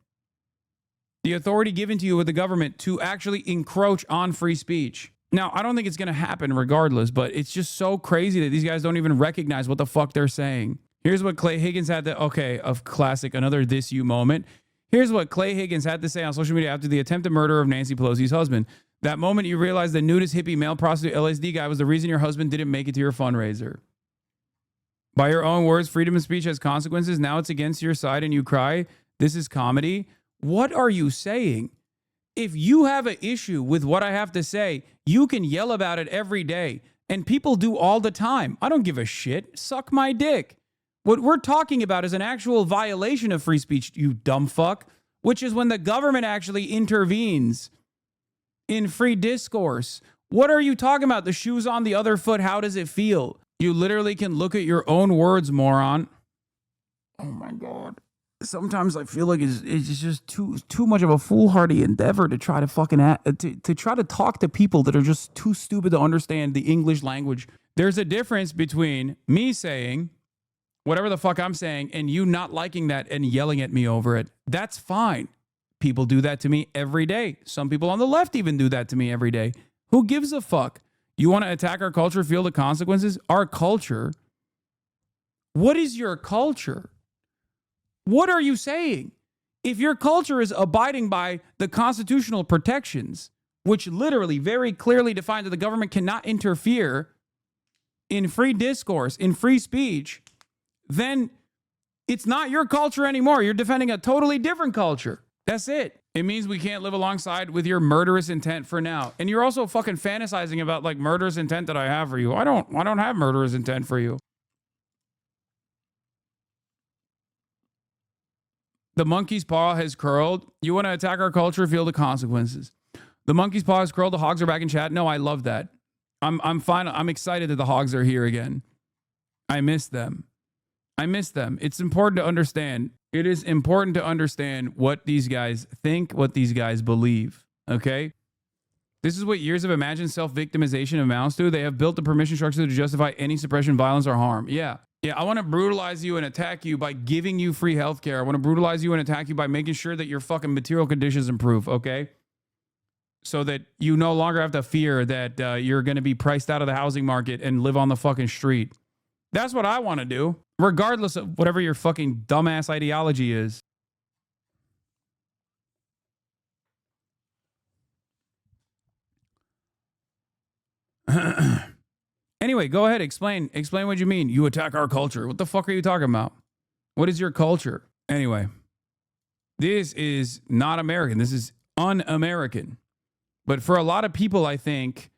the authority given to you with the government to actually encroach on free speech. Now, I don't think it's going to happen regardless, but it's just so crazy that these guys don't even recognize what the fuck they're saying. Here's what Clay Higgins had to, of classic, another this you moment. Here's what Clay Higgins had to say on social media after the attempted murder of Nancy Pelosi's husband. That moment you realized the nudist hippie male prostitute LSD guy was the reason your husband didn't make it to your fundraiser. By your own words, freedom of speech has consequences. Now it's against your side and you cry. This is comedy. What are you saying? If you have an issue with what I have to say, you can yell about it every day. And people do all the time. I don't give a shit. Suck my dick. What we're talking about is an actual violation of free speech, you dumb fuck, which is when the government actually intervenes in free discourse. What are you talking about? The shoe's on the other foot. How does it feel? You literally can look at your own words, moron. Oh my God. Sometimes I feel like it's just too much of a foolhardy endeavor to try to fucking to try to talk to people that are just too stupid to understand the English language. There's a difference between me saying, whatever the fuck I'm saying and you not liking that and yelling at me over it. That's fine. People do that to me every day. Some people on the left even do that to me every day. Who gives a fuck? You want to attack our culture, feel the consequences? Our culture? What is your culture? What are you saying? If your culture is abiding by the constitutional protections, which literally very clearly define that the government cannot interfere in free discourse, in free speech, then it's not your culture anymore. You're defending a totally different culture. That's it. It means we can't live alongside with your murderous intent for now. And you're also fucking fantasizing about like murderous intent that I have for you. I don't have murderous intent for you. The monkey's paw has curled. You want to attack our culture, feel the consequences. The monkey's paw has curled. The hogs are back in chat. No, I love that. I'm fine. I'm excited that the hogs are here again. I miss them. It's important to understand. It is important to understand what these guys think, what these guys believe. Okay? This is what years of imagined self-victimization amounts to. They have built the permission structure to justify any suppression, violence, or harm. Yeah, I want to brutalize you and attack you by giving you free healthcare. I want to brutalize you and attack you by making sure that your fucking material conditions improve, okay? So that you no longer have to fear that you're going to be priced out of the housing market and live on the fucking street. That's what I want to do, regardless of whatever your fucking dumbass ideology is. Anyway, go ahead. Explain what you mean. You attack our culture. What the fuck are you talking about? What is your culture? Anyway, this is not American. This is un-American. But for a lot of people, I think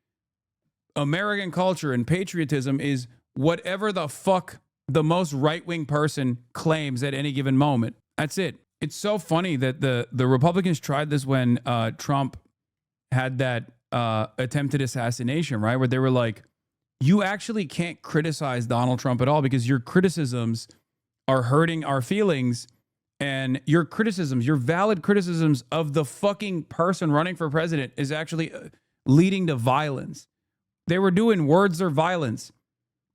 American culture and patriotism is whatever the fuck the most right-wing person claims at any given moment. That's it. It's so funny that the Republicans tried this when Trump had that attempted assassination, right? Where they were like, you actually can't criticize Donald Trump at all because your criticisms are hurting our feelings, and your criticisms, your valid criticisms of the fucking person running for president is actually leading to violence. They were doing words or violence,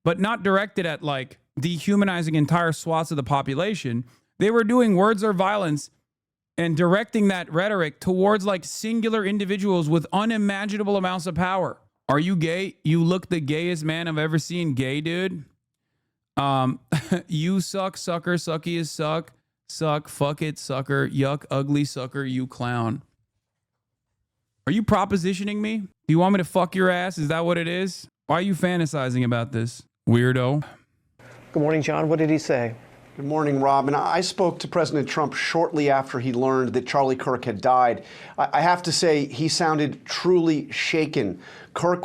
but not directed at like dehumanizing entire swaths of the population. They were doing words or violence and directing that rhetoric towards like singular individuals with unimaginable amounts of power. Are you gay? You look the gayest man I've ever seen gay, dude. You suck, sucker, sucky as suck, fuck it, sucker, yuck, ugly sucker, you clown. Are you propositioning me? Do you want me to fuck your ass? Is that what it is? Why are you fantasizing about this, weirdo? Good morning, John. What did he say? Good morning, Rob. And I spoke to President Trump shortly after he learned that Charlie Kirk had died. I have to say, he sounded truly shaken. Kirk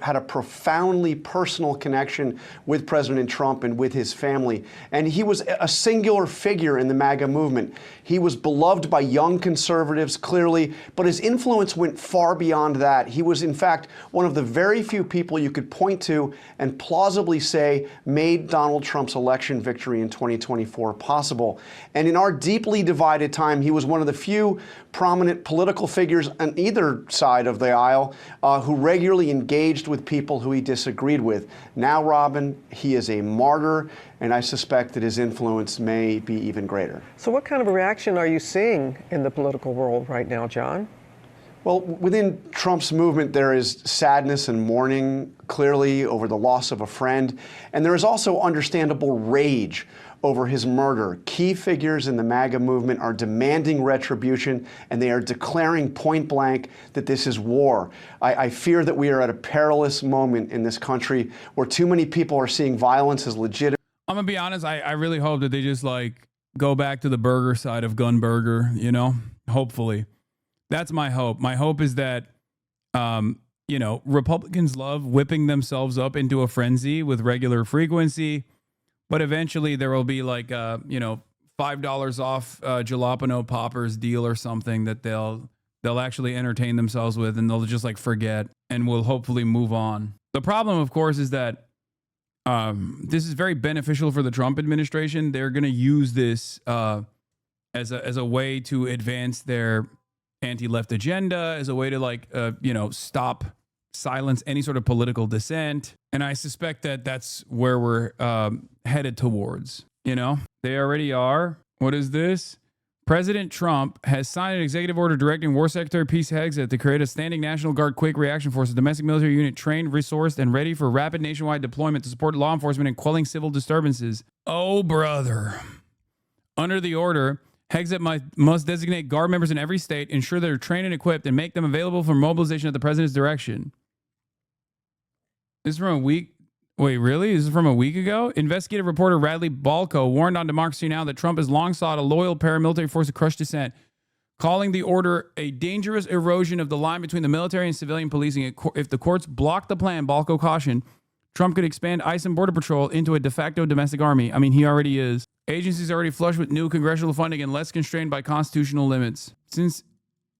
had a profoundly personal connection with President Trump and with his family. And he was a singular figure in the MAGA movement. He was beloved by young conservatives, clearly, but his influence went far beyond that. He was, in fact, one of the very few people you could point to and plausibly say made Donald Trump's election victory in 2024 possible. And in our deeply divided time, he was one of the few prominent political figures on either side of the aisle who regularly engaged with people who he disagreed with. Now, Robin, he is a martyr, and I suspect that his influence may be even greater. So what kind of a reaction are you seeing in the political world right now, John? Well, within Trump's movement, there is sadness and mourning, clearly, over the loss of a friend. And there is also understandable rage over his murder. Key figures in the MAGA movement are demanding retribution, and they are declaring point blank that this is war. I fear that we are at a perilous moment in this country where too many people are seeing violence as legitimate. I'm going to be honest, I really hope that they just like go back to the burger side of gun burger, you know, hopefully. That's my hope. My hope is that, you know, Republicans love whipping themselves up into a frenzy with regular frequency. But eventually there will be like, you know, $5 off jalapeno poppers deal or something that they'll actually entertain themselves with, and they'll just like forget, and we'll hopefully move on. The problem, of course, is that this is very beneficial for the Trump administration. They're going to use this as a way to advance their anti-left agenda, as a way to like, you know, stop silence any sort of political dissent. And I suspect that that's where we're headed towards. You know, they already are. What is this? President Trump has signed an executive order directing War Secretary Pete Hegseth to create a standing National Guard Quick Reaction Force, a domestic military unit trained, resourced, and ready for rapid nationwide deployment to support law enforcement and quelling civil disturbances. Oh, brother. Under the order, Hegseth must designate Guard members in every state, ensure they're trained and equipped, and make them available for mobilization at the president's direction. This is from a week. Wait, really? This is from a week ago? Investigative reporter Radley Balco warned on Democracy Now! That Trump has long sought a loyal paramilitary force to crush dissent, calling the order a dangerous erosion of the line between the military and civilian policing. If the courts block the plan, Balco cautioned, Trump could expand ICE and Border Patrol into a de facto domestic army. I mean, he already is. Agencies already flush with new congressional funding and less constrained by constitutional limits.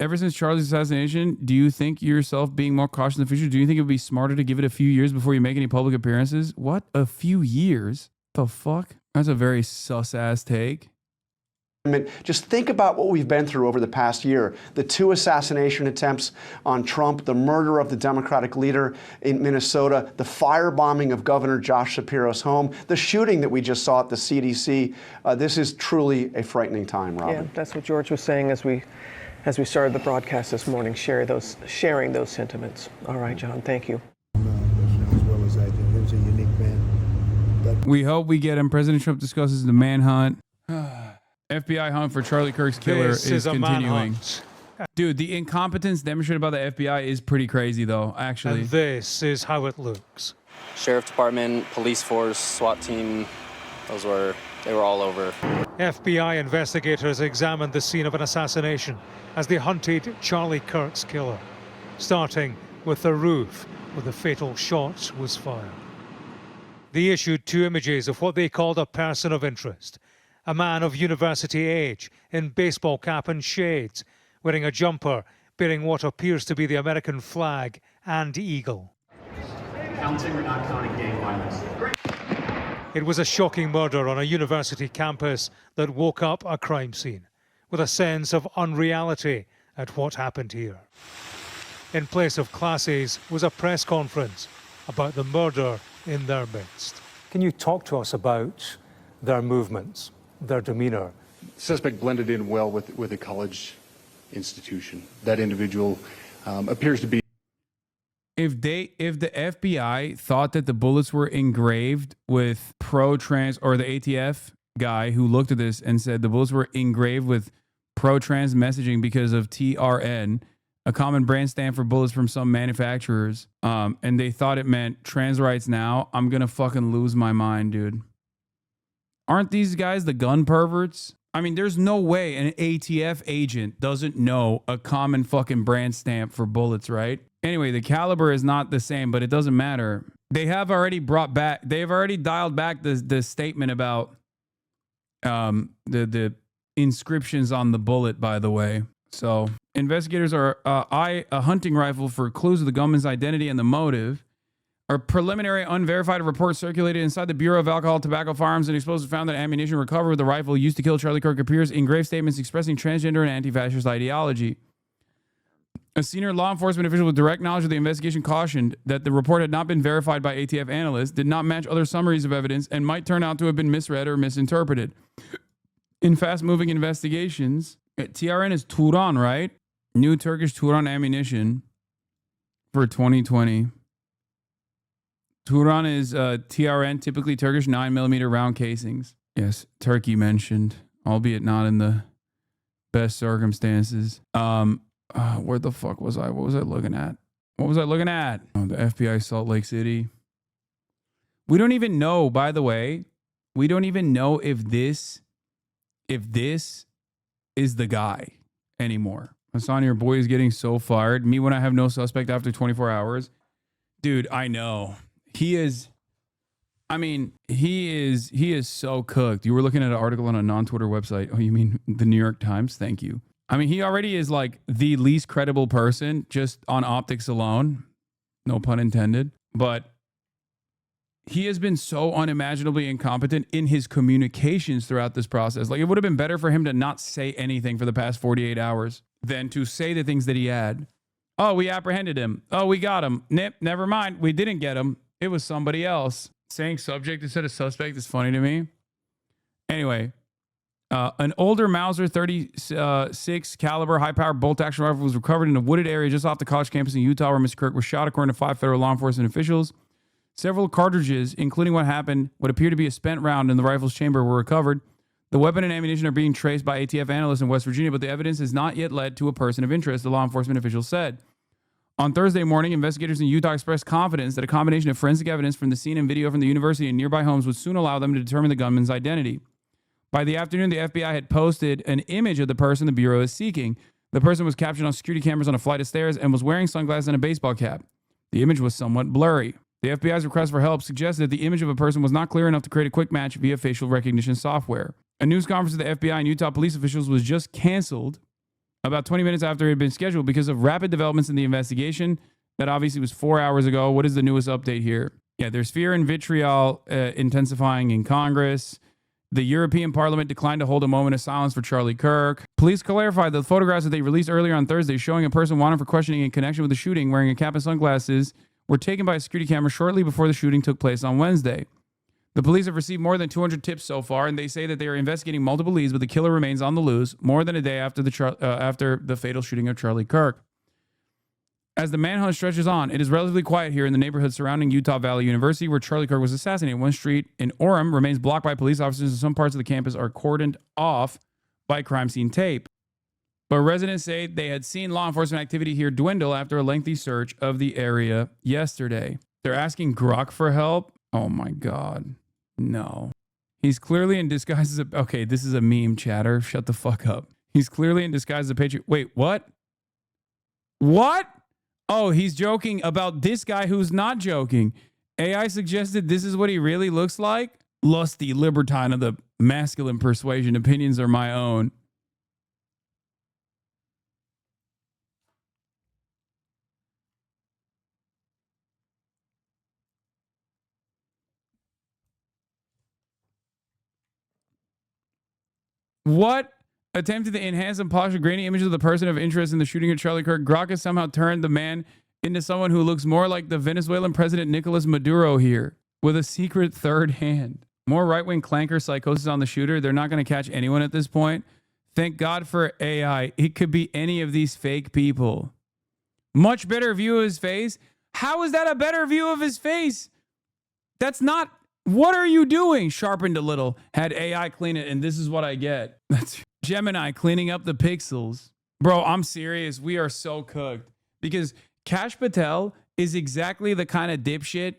Ever since Charlie's assassination, do you think yourself being more cautious in the future? Do you think it would be smarter to give it a few years before you make any public appearances? What? A few years? The fuck? That's a very sus-ass take. Just think about what we've been through over the past year. The 2 assassination attempts on Trump, the murder of the Democratic leader in Minnesota, the firebombing of Governor Josh Shapiro's home, the shooting that we just saw at the CDC. This is truly a frightening time, Robin. Yeah, that's what George was saying as we started the broadcast this morning, sharing those sentiments. All right, John, thank you. As well as I did. He was a unique man. We hope we get him. President Trump discusses the manhunt. FBI hunt for Charlie Kirk's killer is continuing. Dude, the incompetence demonstrated by the FBI is pretty crazy, though, actually. And this is how it looks. Sheriff Department, police force, SWAT team, they were all over. FBI investigators examined the scene of an assassination as they hunted Charlie Kirk's killer, starting with the roof where the fatal shot was fired. They issued 2 images of what they called a person of interest, a man of university age in baseball cap and shades, wearing a jumper bearing what appears to be the American flag and eagle. Counting or not counting gang violence? It was a shocking murder on a university campus that woke up a crime scene with a sense of unreality at what happened here. In place of classes was a press conference about the murder in their midst. Can you talk to us about their movements, their demeanor? Suspect blended in well with a college institution. That individual appears to be. If the FBI thought that the bullets were engraved with pro-trans, or the ATF guy who looked at this and said the bullets were engraved with pro-trans messaging because of TRN, a common brand stand for bullets from some manufacturers, and they thought it meant trans rights now, I'm gonna fucking lose my mind, dude. Aren't these guys the gun perverts? I mean, there's no way an ATF agent doesn't know a common fucking brand stamp for bullets, right? Anyway, the caliber is not the same, but it doesn't matter. They've already dialed back the statement about the inscriptions on the bullet, by the way. So investigators are eye a hunting rifle for clues of the gunman's identity and the motive. A preliminary unverified report circulated inside the Bureau of Alcohol, Tobacco, Firearms, and Explosives found that ammunition recovered with the rifle used to kill Charlie Kirk appears in grave statements expressing transgender and anti-fascist ideology. A senior law enforcement official with direct knowledge of the investigation cautioned that the report had not been verified by ATF analysts, did not match other summaries of evidence, and might turn out to have been misread or misinterpreted. In fast-moving investigations, TRN is Turan, right? New Turkish Turan ammunition for 2020. Turan is TRN, typically Turkish 9mm round casings. Yes, Turkey mentioned, albeit not in the best circumstances. Where the fuck was I? What was I looking at? Oh, the FBI Salt Lake City. We don't even know, by the way, if this is the guy anymore. Hasan, your boy is getting so fired. Me when I have no suspect after 24 hours. Dude, I know. He is so cooked. You were looking at an article on a non-Twitter website. Oh, you mean the New York Times? Thank you. I mean, he already is like the least credible person just on optics alone. No pun intended. But he has been so unimaginably incompetent in his communications throughout this process. Like, it would have been better for him to not say anything for the past 48 hours than to say the things that he had. Oh, we apprehended him. Oh, we got him. Nip, never mind. We didn't get him. It was somebody else. Saying subject instead of suspect is funny to me. Anyway, an older Mauser 36 caliber high-powered bolt-action rifle was recovered in a wooded area just off the college campus in Utah where Mr. Kirk was shot, according to 5 federal law enforcement officials. Several cartridges, including what appeared to be a spent round in the rifle's chamber, were recovered. The weapon and ammunition are being traced by ATF analysts in West Virginia, but the evidence has not yet led to a person of interest, the law enforcement officials said. On Thursday morning, investigators in Utah expressed confidence that a combination of forensic evidence from the scene and video from the university and nearby homes would soon allow them to determine the gunman's identity. By the afternoon, the FBI had posted an image of the person the Bureau is seeking. The person was captured on security cameras on a flight of stairs and was wearing sunglasses and a baseball cap. The image was somewhat blurry. The FBI's request for help suggested that the image of a person was not clear enough to create a quick match via facial recognition software. A news conference with the FBI and Utah police officials was just canceled about 20 minutes after it had been scheduled because of rapid developments in the investigation. That obviously was 4 hours ago. What is the newest update here? Yeah, there's fear and vitriol intensifying in Congress. The European Parliament declined to hold a moment of silence for Charlie Kirk. Police clarified that the photographs that they released earlier on Thursday showing a person wanted for questioning in connection with the shooting wearing a cap and sunglasses were taken by a security camera shortly before the shooting took place on Wednesday. The police have received more than 200 tips so far, and they say that they are investigating multiple leads, but the killer remains on the loose more than a day after the fatal shooting of Charlie Kirk. As the manhunt stretches on, it is relatively quiet here in the neighborhood surrounding Utah Valley University, where Charlie Kirk was assassinated. One street in Orem remains blocked by police officers, and some parts of the campus are cordoned off by crime scene tape. But residents say they had seen law enforcement activity here dwindle after a lengthy search of the area yesterday. They're asking Grok for help. Oh my God. No. He's clearly in disguise as a... Okay, this is a meme, chatter. Shut the fuck up. He's clearly in disguise as a patriot. Wait, what? What? Oh, he's joking about this guy who's not joking. AI suggested this is what he really looks like? Lusty libertine of the masculine persuasion. Opinions are my own. What? Attempted to enhance and polish a grainy image of the person of interest in the shooting of Charlie Kirk. Grok has somehow turned the man into someone who looks more like the Venezuelan president Nicolas Maduro here, with a secret third hand. More right-wing clanker psychosis on the shooter. They're not going to catch anyone at this point. Thank God for AI. It could be any of these fake people. Much better view of his face. How is that a better view of his face? That's not... What are you doing? Sharpened a little. Had AI clean it, and this is what I get. That's Gemini cleaning up the pixels. Bro, I'm serious. We are so cooked. Because Kash Patel is exactly the kind of dipshit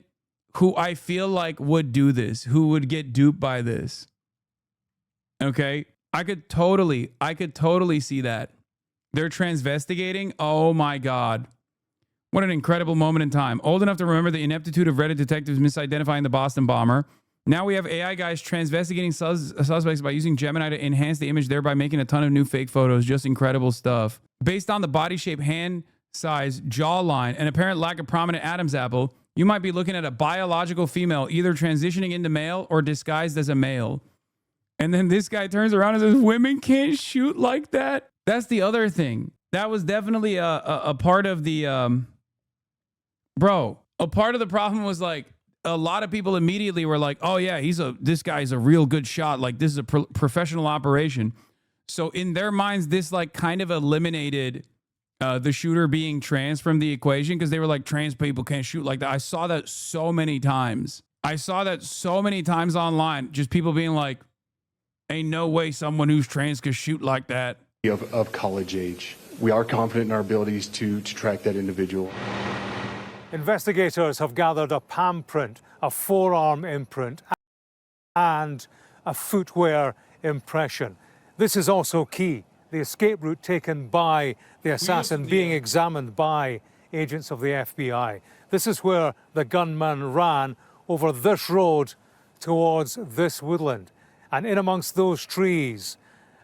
who I feel like would do this, who would get duped by this. Okay? I could totally see that. They're transvestigating. Oh my God. What an incredible moment in time. Old enough to remember the ineptitude of Reddit detectives misidentifying the Boston bomber. Now we have AI guys transvestigating suspects by using Gemini to enhance the image, thereby making a ton of new fake photos. Just incredible stuff. Based on the body shape, hand size, jawline, and apparent lack of prominent Adam's apple, you might be looking at a biological female either transitioning into male or disguised as a male. And then this guy turns around and says, women can't shoot like that. That's the other thing. That was definitely a part of the... Bro, a part of the problem was like a lot of people immediately were like, oh yeah, this guy's a real good shot. Like this is a professional operation. So in their minds, this like kind of eliminated the shooter being trans from the equation because they were like, trans people can't shoot like that. I saw that so many times. Online. Just people being like, ain't no way someone who's trans could shoot like that. Of college age. We are confident in our abilities to track that individual. Investigators have gathered a palm print, a forearm imprint, and a footwear impression. This is also key. The escape route taken by the assassin being examined by agents of the FBI. This is where the gunman ran over this road towards this woodland. And in amongst those trees,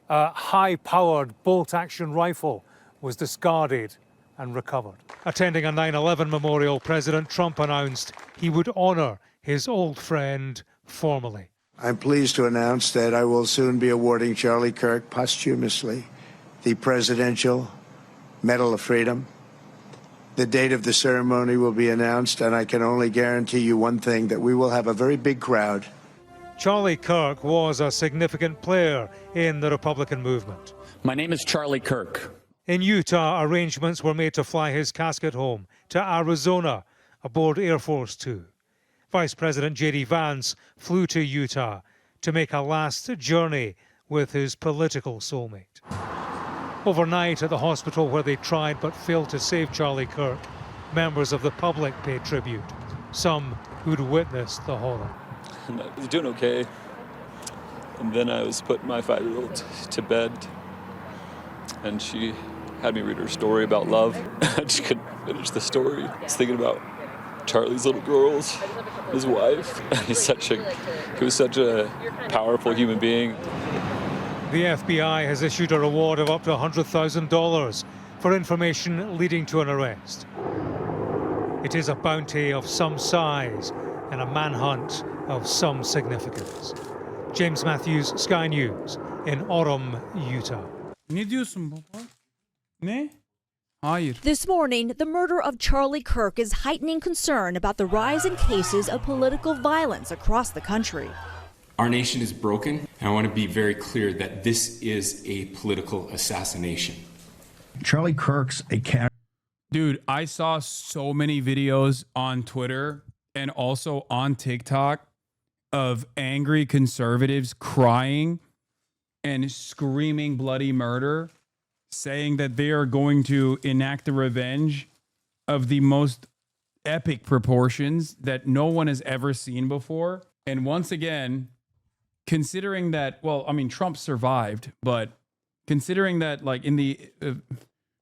a high-powered bolt-action rifle was discarded and recovered. Attending a 9/11 memorial, President Trump announced he would honor his old friend formally. I'm pleased to announce that I will soon be awarding Charlie Kirk posthumously the Presidential Medal of Freedom The date of the ceremony will be announced, and I can only guarantee you one thing, that we will have a very big crowd. Charlie Kirk was a significant player in the Republican movement. My name is Charlie Kirk. In Utah, arrangements were made to fly his casket home to Arizona aboard Air Force Two. Vice President J.D. Vance flew to Utah to make a last journey with his political soulmate. Overnight at the hospital where they tried but failed to save Charlie Kirk, members of the public paid tribute, some who'd witnessed the horror. And I was doing okay. And then I was putting my 5-year-old to bed, and she had me read her story about love. I just couldn't finish the story. I was thinking about Charlie's little girls, his wife. He was such a powerful human being. The FBI has issued a reward of up to $100,000 for information leading to an arrest. It is a bounty of some size and a manhunt of some significance. James Matthews, Sky News, in Orem, Utah. Ne diyorsun baba? Ne? Hayır. This morning, the murder of Charlie Kirk is heightening concern about the rise in cases of political violence across the country. Our nation is broken, and I want to be very clear that this is a political assassination. Charlie Kirk's a cat. Dude, I saw so many videos on Twitter and also on TikTok of angry conservatives crying and screaming bloody murder, saying that they are going to enact a revenge of the most epic proportions that no one has ever seen before. And once again, considering that, well, I mean, Trump survived, but considering that, like, in the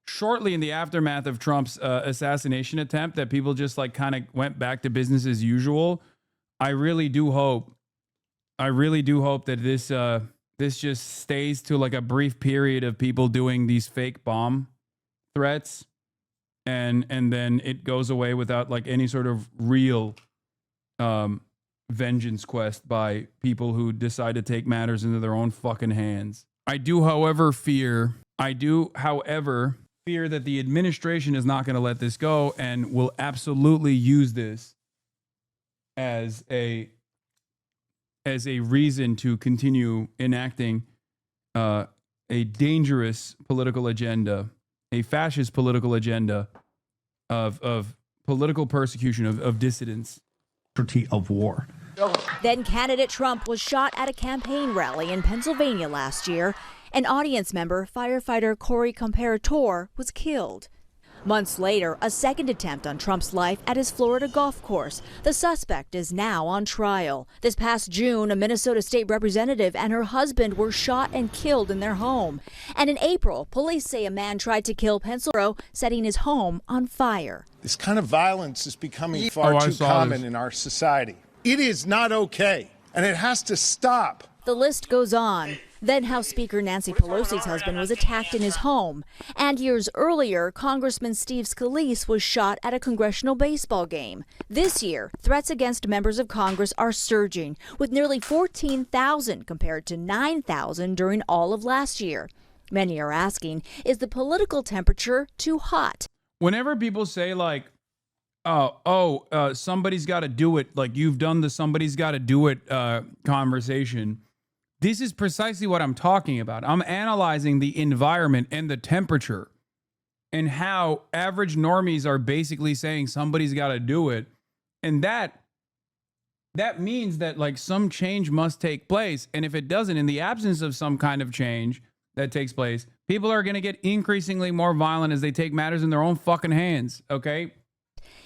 shortly in the aftermath of Trump's assassination attempt, that people just like kind of went back to business as usual. I really do hope that this just stays to like a brief period of people doing these fake bomb threats, and then it goes away without like any sort of real vengeance quest by people who decide to take matters into their own fucking hands. I do, however, fear that the administration is not going to let this go and will absolutely use this as a reason to continue enacting a dangerous political agenda, a fascist political agenda of political persecution of dissidents. Of war. Then candidate Trump was shot at a campaign rally in Pennsylvania last year. An audience member, firefighter Corey Comparator, was killed. Months later, a second attempt on Trump's life at his Florida golf course. The suspect is now on trial. This past June, a Minnesota state representative and her husband were shot and killed in their home. And in April, police say a man tried to kill Pennsylvania, setting his home on fire. This kind of violence is becoming far too common in our society. It is not okay, and it has to stop. The list goes on. Then House Speaker Nancy Pelosi's husband was attacked in his home. And years earlier, Congressman Steve Scalise was shot at a congressional baseball game. This year, threats against members of Congress are surging, with nearly 14,000 compared to 9,000 during all of last year. Many are asking, is the political temperature too hot? Whenever people say like, somebody's got to do it, like you've done the somebody's got to do it conversation, this is precisely what I'm talking about. I'm analyzing the environment and the temperature and how average normies are basically saying somebody's got to do it. And that means that like some change must take place. And if it doesn't, in the absence of some kind of change that takes place, people are going to get increasingly more violent as they take matters in their own fucking hands. Okay.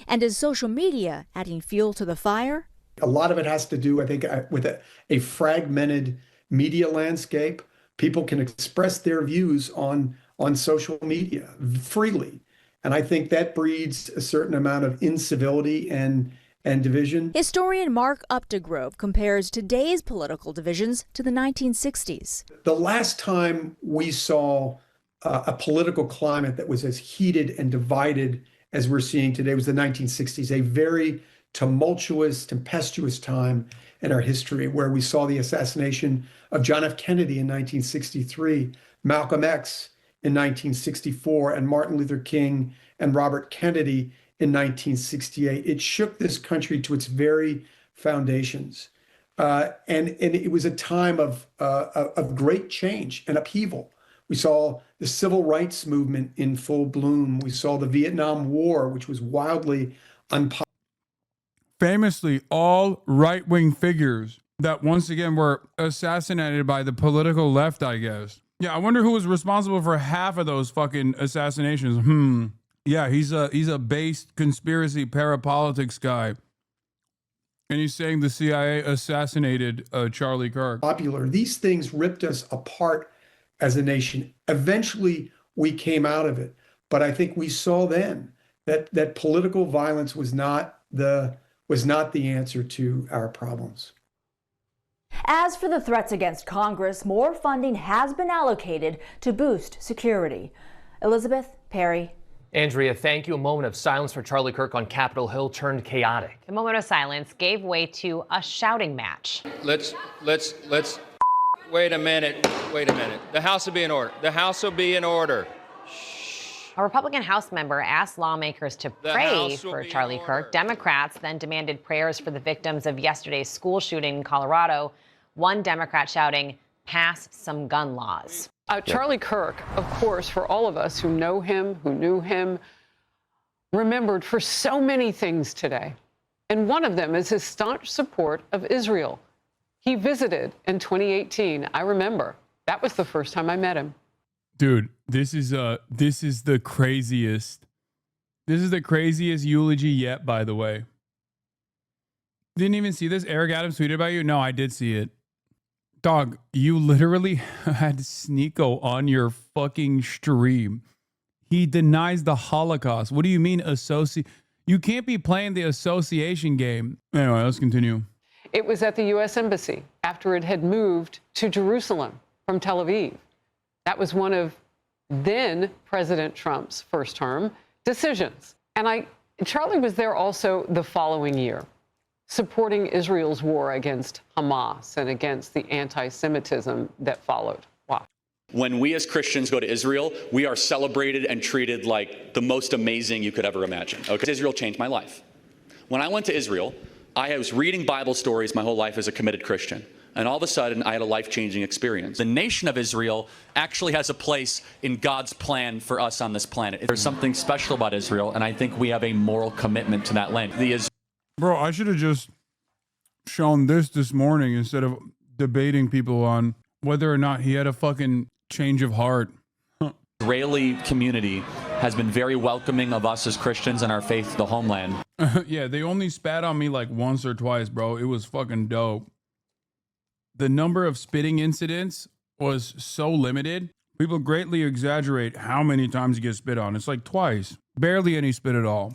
And is social media adding fuel to the fire? A lot of it has to do, I think, with a fragmented media landscape. People can express their views on social media freely. And I think that breeds a certain amount of incivility and division. Historian Mark Updegrove compares today's political divisions to the 1960s. The last time we saw a political climate that was as heated and divided as we're seeing today was the 1960s, a very tumultuous, tempestuous time in our history, where we saw the assassination of John F. Kennedy in 1963, Malcolm X in 1964 and Martin Luther King and Robert Kennedy in 1968. It shook this country to its very foundations. And it was a time of great change and upheaval. We saw the civil rights movement in full bloom. We saw the Vietnam War, which was wildly unpopular. Famously, all right-wing figures that once again were assassinated by the political left, I guess. Yeah, I wonder who was responsible for half of those fucking assassinations. Yeah, he's a based conspiracy parapolitics guy. And he's saying the CIA assassinated Charlie Kirk. Popular. These things ripped us apart as a nation. Eventually, we came out of it. But I think we saw then that political violence was not the answer to our problems. As for the threats against Congress, more funding has been allocated to boost security. Elizabeth, Perry. Andrea, thank you. A moment of silence for Charlie Kirk on Capitol Hill turned chaotic. The moment of silence gave way to a shouting match. Let's wait a minute. The House will be in order. The House will be in order. A Republican House member asked lawmakers to pray for Charlie Kirk. Democrats then demanded prayers for the victims of yesterday's school shooting in Colorado. One Democrat shouting, "Pass some gun laws." Charlie Kirk, of course, for all of us who know him, who knew him, remembered for so many things today. And one of them is his staunch support of Israel. He visited in 2018. I remember. That was the first time I met him. Dude, this is the craziest. This is the craziest eulogy yet, by the way. Didn't even see this? Eric Adams tweeted about you? No, I did see it. Dog, you literally had Sneeko on your fucking stream. He denies the Holocaust. What do you mean You can't be playing the association game. Anyway, let's continue. It was at the U.S. Embassy after it had moved to Jerusalem from Tel Aviv. That was one of then President Trump's first term decisions. And Charlie was there also the following year, supporting Israel's war against Hamas and against the anti-Semitism that followed. Wow. When we as Christians go to Israel, we are celebrated and treated like the most amazing you could ever imagine. Okay? Israel changed my life. When I went to Israel, I was reading Bible stories my whole life as a committed Christian. And all of a sudden, I had a life-changing experience. The nation of Israel actually has a place in God's plan for us on this planet. There's something special about Israel, and I think we have a moral commitment to that land. Bro, I should have just shown this morning instead of debating people on whether or not he had a fucking change of heart. Israeli community has been very welcoming of us as Christians and our faith, the homeland. Yeah, they only spat on me like once or twice, bro. It was fucking dope. The number of spitting incidents was so limited. People greatly exaggerate how many times you get spit on. It's like twice. Barely any spit at all.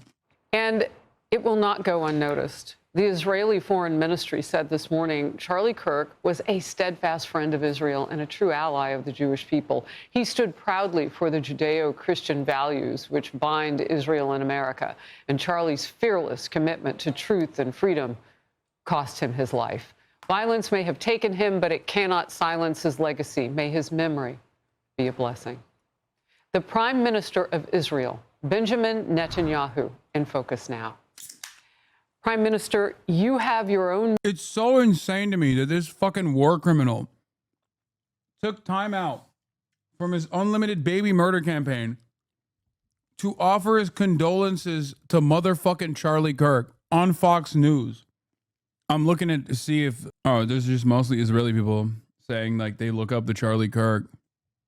And it will not go unnoticed. The Israeli Foreign Ministry said this morning Charlie Kirk was a steadfast friend of Israel and a true ally of the Jewish people. He stood proudly for the Judeo-Christian values which bind Israel and America. And Charlie's fearless commitment to truth and freedom cost him his life. Violence may have taken him, but it cannot silence his legacy. May his memory be a blessing. The Prime Minister of Israel, Benjamin Netanyahu, in focus now. Prime Minister, you have your own... It's so insane to me that this fucking war criminal took time out from his unlimited baby murder campaign to offer his condolences to motherfucking Charlie Kirk on Fox News. I'm looking at to see if there's just mostly Israeli people saying like they look up to Charlie Kirk.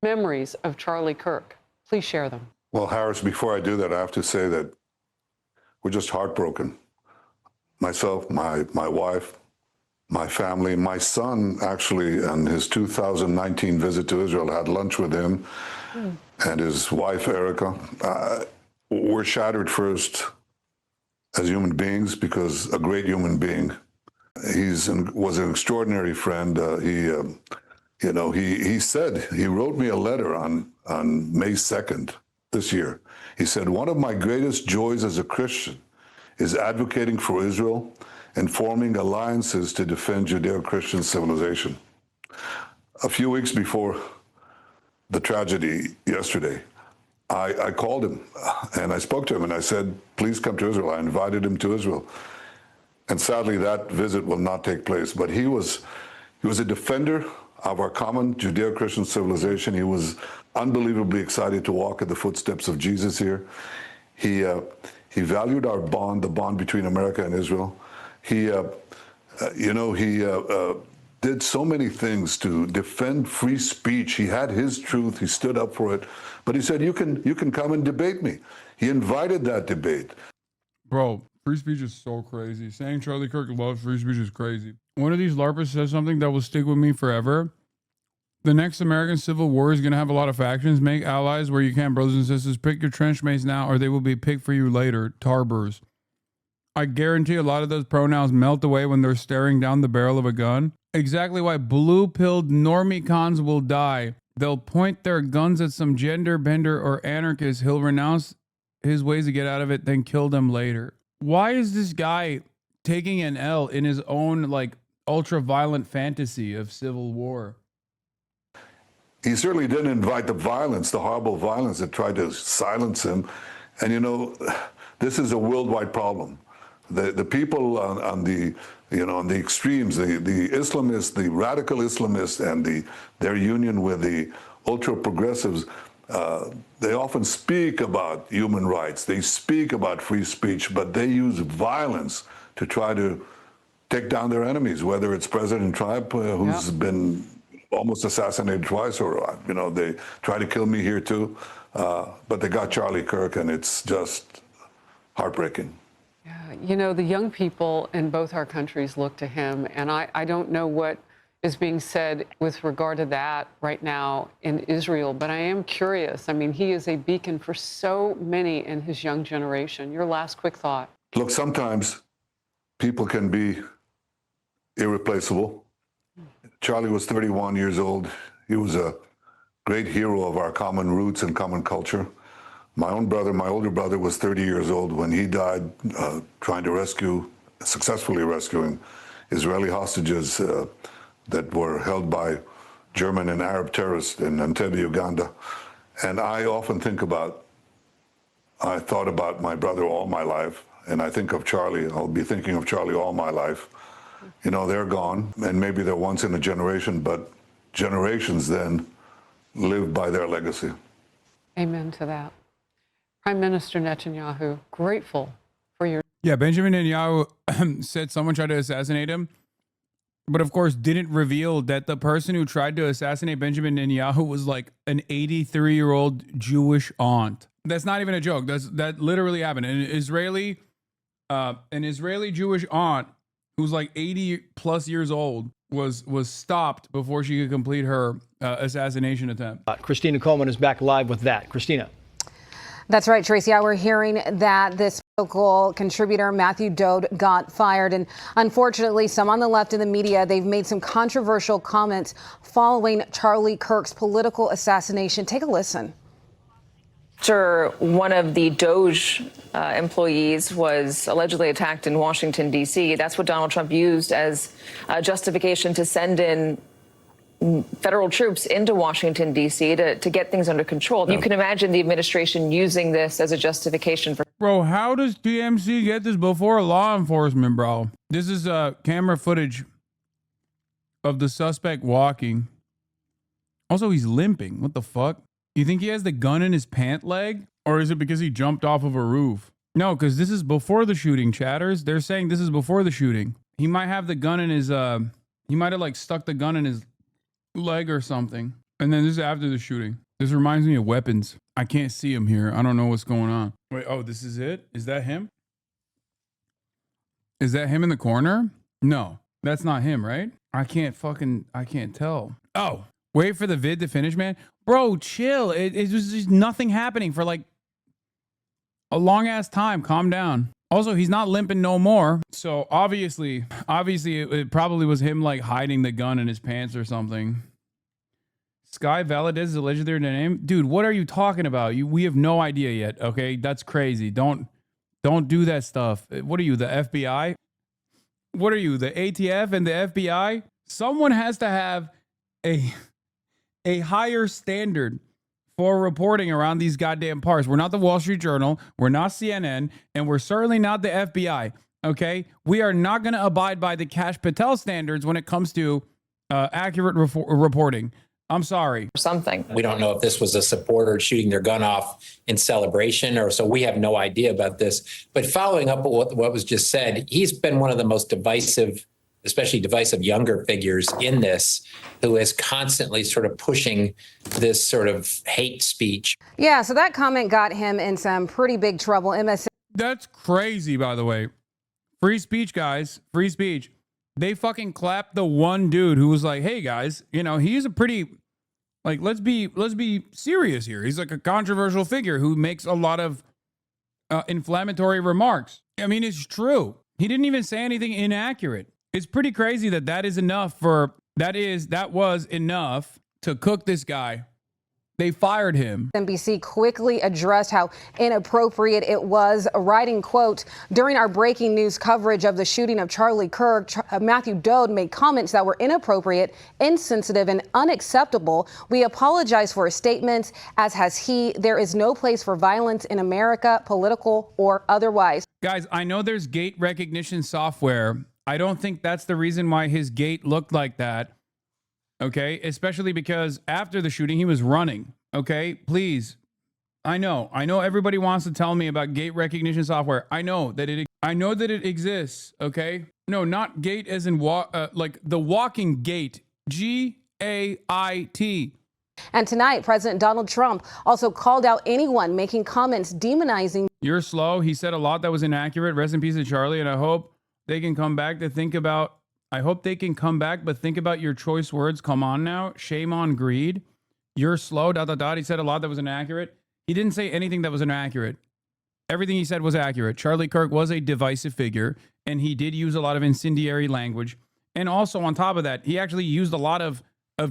Memories of Charlie Kirk. Please share them. Well, Harris, before I do that, I have to say that we're just heartbroken. Myself, my wife, my family, my son actually, on his 2019 visit to Israel, had lunch with him and his wife, Erica. We're shattered first as human beings because a great human being. Was an extraordinary friend. He said, he wrote me a letter on May 2nd this year. He said, one of my greatest joys as a Christian is advocating for Israel and forming alliances to defend Judeo-Christian civilization. A few weeks before the tragedy yesterday, I called him and I spoke to him and I said, please come to Israel. I invited him to Israel. And sadly, that visit will not take place. But he was a defender of our common Judeo-Christian civilization. He was unbelievably excited to walk in the footsteps of Jesus here. He valued our bond, the bond between America and Israel. He did so many things to defend free speech. He had his truth. He stood up for it. But he said, you can come and debate me. He invited that debate. Bro, free speech is so crazy. Saying Charlie Kirk loves free speech is crazy. One of these LARPers says something that will stick with me forever. The next American Civil War is going to have a lot of factions. Make allies where you can, brothers and sisters. Pick your trench mates now or they will be picked for you later. Tarbers. I guarantee a lot of those pronouns melt away when they're staring down the barrel of a gun. Exactly why blue-pilled normie cons will die. They'll point their guns at some gender bender or anarchist. He'll renounce his ways to get out of it, then kill them later. Why is this guy taking an L in his own, like, ultra-violent fantasy of civil war? He certainly didn't invite the violence, the horrible violence that tried to silence him. And, you know, this is a worldwide problem. The people on the extremes, the Islamists, the radical Islamists, and their union with the ultra progressives, they often speak about human rights. They speak about free speech, but they use violence to try to take down their enemies. Whether it's President Trump, who's been almost assassinated twice, or they try to kill me here too. But they got Charlie Kirk, and it's just heartbreaking. You know, the young people in both our countries look to him, and I don't know what is being said with regard to that right now in Israel, but I am curious. I mean, he is a beacon for so many in his young generation. Your last quick thought. Look, sometimes people can be irreplaceable. Charlie was 31 years old. He was a great hero of our common roots and common culture. My own brother, my older brother, was 30 years old when he died trying to successfully rescuing Israeli hostages that were held by German and Arab terrorists in Entebbe, Uganda. And I often I thought about my brother all my life, and I think of Charlie. I'll be thinking of Charlie all my life. You know, they're gone, and maybe they're once in a generation, but generations then live by their legacy. Amen to that. Prime Minister Netanyahu, grateful for your... Yeah, Benjamin Netanyahu said someone tried to assassinate him, but of course didn't reveal that the person who tried to assassinate Benjamin Netanyahu was like an 83-year-old Jewish aunt. That's not even a joke. That literally happened. An Israeli Jewish aunt who's like 80 plus years old was stopped before she could complete her assassination attempt. Christina Coleman is back live with that. Christina. That's right, Tracy. We're hearing that this political contributor, Matthew Dode, got fired. And unfortunately, some on the left in the media, they've made some controversial comments following Charlie Kirk's political assassination. Take a listen. After one of the Doge employees was allegedly attacked in Washington, D.C., that's what Donald Trump used as justification to send in federal troops into Washington, D.C. to get things under control. You can imagine the administration using this as a justification for... Bro, how does TMC get this before law enforcement, bro? This is camera footage of the suspect walking. Also, he's limping. What the fuck? You think he has the gun in his pant leg? Or is it because he jumped off of a roof? No, because this is before the shooting, chatters. They're saying this is before the shooting. He might have the gun in his... he might have like stuck the gun in his leg or something. And then this is after the shooting. This reminds me of Weapons. I can't see him here. I don't know what's going on. Wait, oh, this is it? Is that him? Is that him in the corner? No, that's not him, right? I can't tell. Oh, wait for the vid to finish, man. Bro, chill. It was just nothing happening for like a long ass time. Calm down. Also, he's not limping no more. So obviously it probably was him like hiding the gun in his pants or something. Sky Valadez is allegedly their name. Dude, what are you talking about? We have no idea yet. Okay, that's crazy. Don't do that stuff. What are you, the FBI? What are you, the ATF and the FBI? Someone has to have a a higher standard for reporting around these goddamn parts. We're not the Wall Street Journal. We're not CNN. And we're certainly not the FBI. Okay? We are not going to abide by the Kash Patel standards when it comes to accurate reporting. I'm sorry. Something. We don't know if this was a supporter shooting their gun off in celebration, or so we have no idea about this. But following up what was just said, he's been one of the most divisive, especially divisive younger figures in this, who is constantly sort of pushing this sort of hate speech. Yeah, so that comment got him in some pretty big trouble. That's crazy, by the way. Free speech, guys. Free speech. They fucking clapped the one dude who was like, hey, guys, you know, he's a pretty, like, let's be serious here. He's like a controversial figure who makes a lot of inflammatory remarks. I mean, it's true. He didn't even say anything inaccurate. It's pretty crazy that that was enough to cook this guy. They fired him. NBC quickly addressed how inappropriate it was, writing, quote, during our breaking news coverage of the shooting of Charlie Kirk, Matthew Dode made comments that were inappropriate, insensitive, and unacceptable. We apologize for his statements, as has he. There is no place for violence in America, political or otherwise. Guys, I know there's gait recognition software. I don't think that's the reason why his gait looked like that. Okay, especially because after the shooting, he was running. Okay, please. I know everybody wants to tell me about gait recognition software. I know that it exists. Okay, no, not gait as in like the walking gait. GAIT. And tonight, President Donald Trump also called out anyone making comments demonizing. You're slow. He said a lot that was inaccurate. Rest in peace to Charlie. And I hope they can come back to think about. I hope they can come back, but think about your choice words. Come on now. Shame on greed. You're slow, ... He said a lot that was inaccurate. He didn't say anything that was inaccurate. Everything he said was accurate. Charlie Kirk was a divisive figure, and he did use a lot of incendiary language. And also on top of that, he actually used a lot of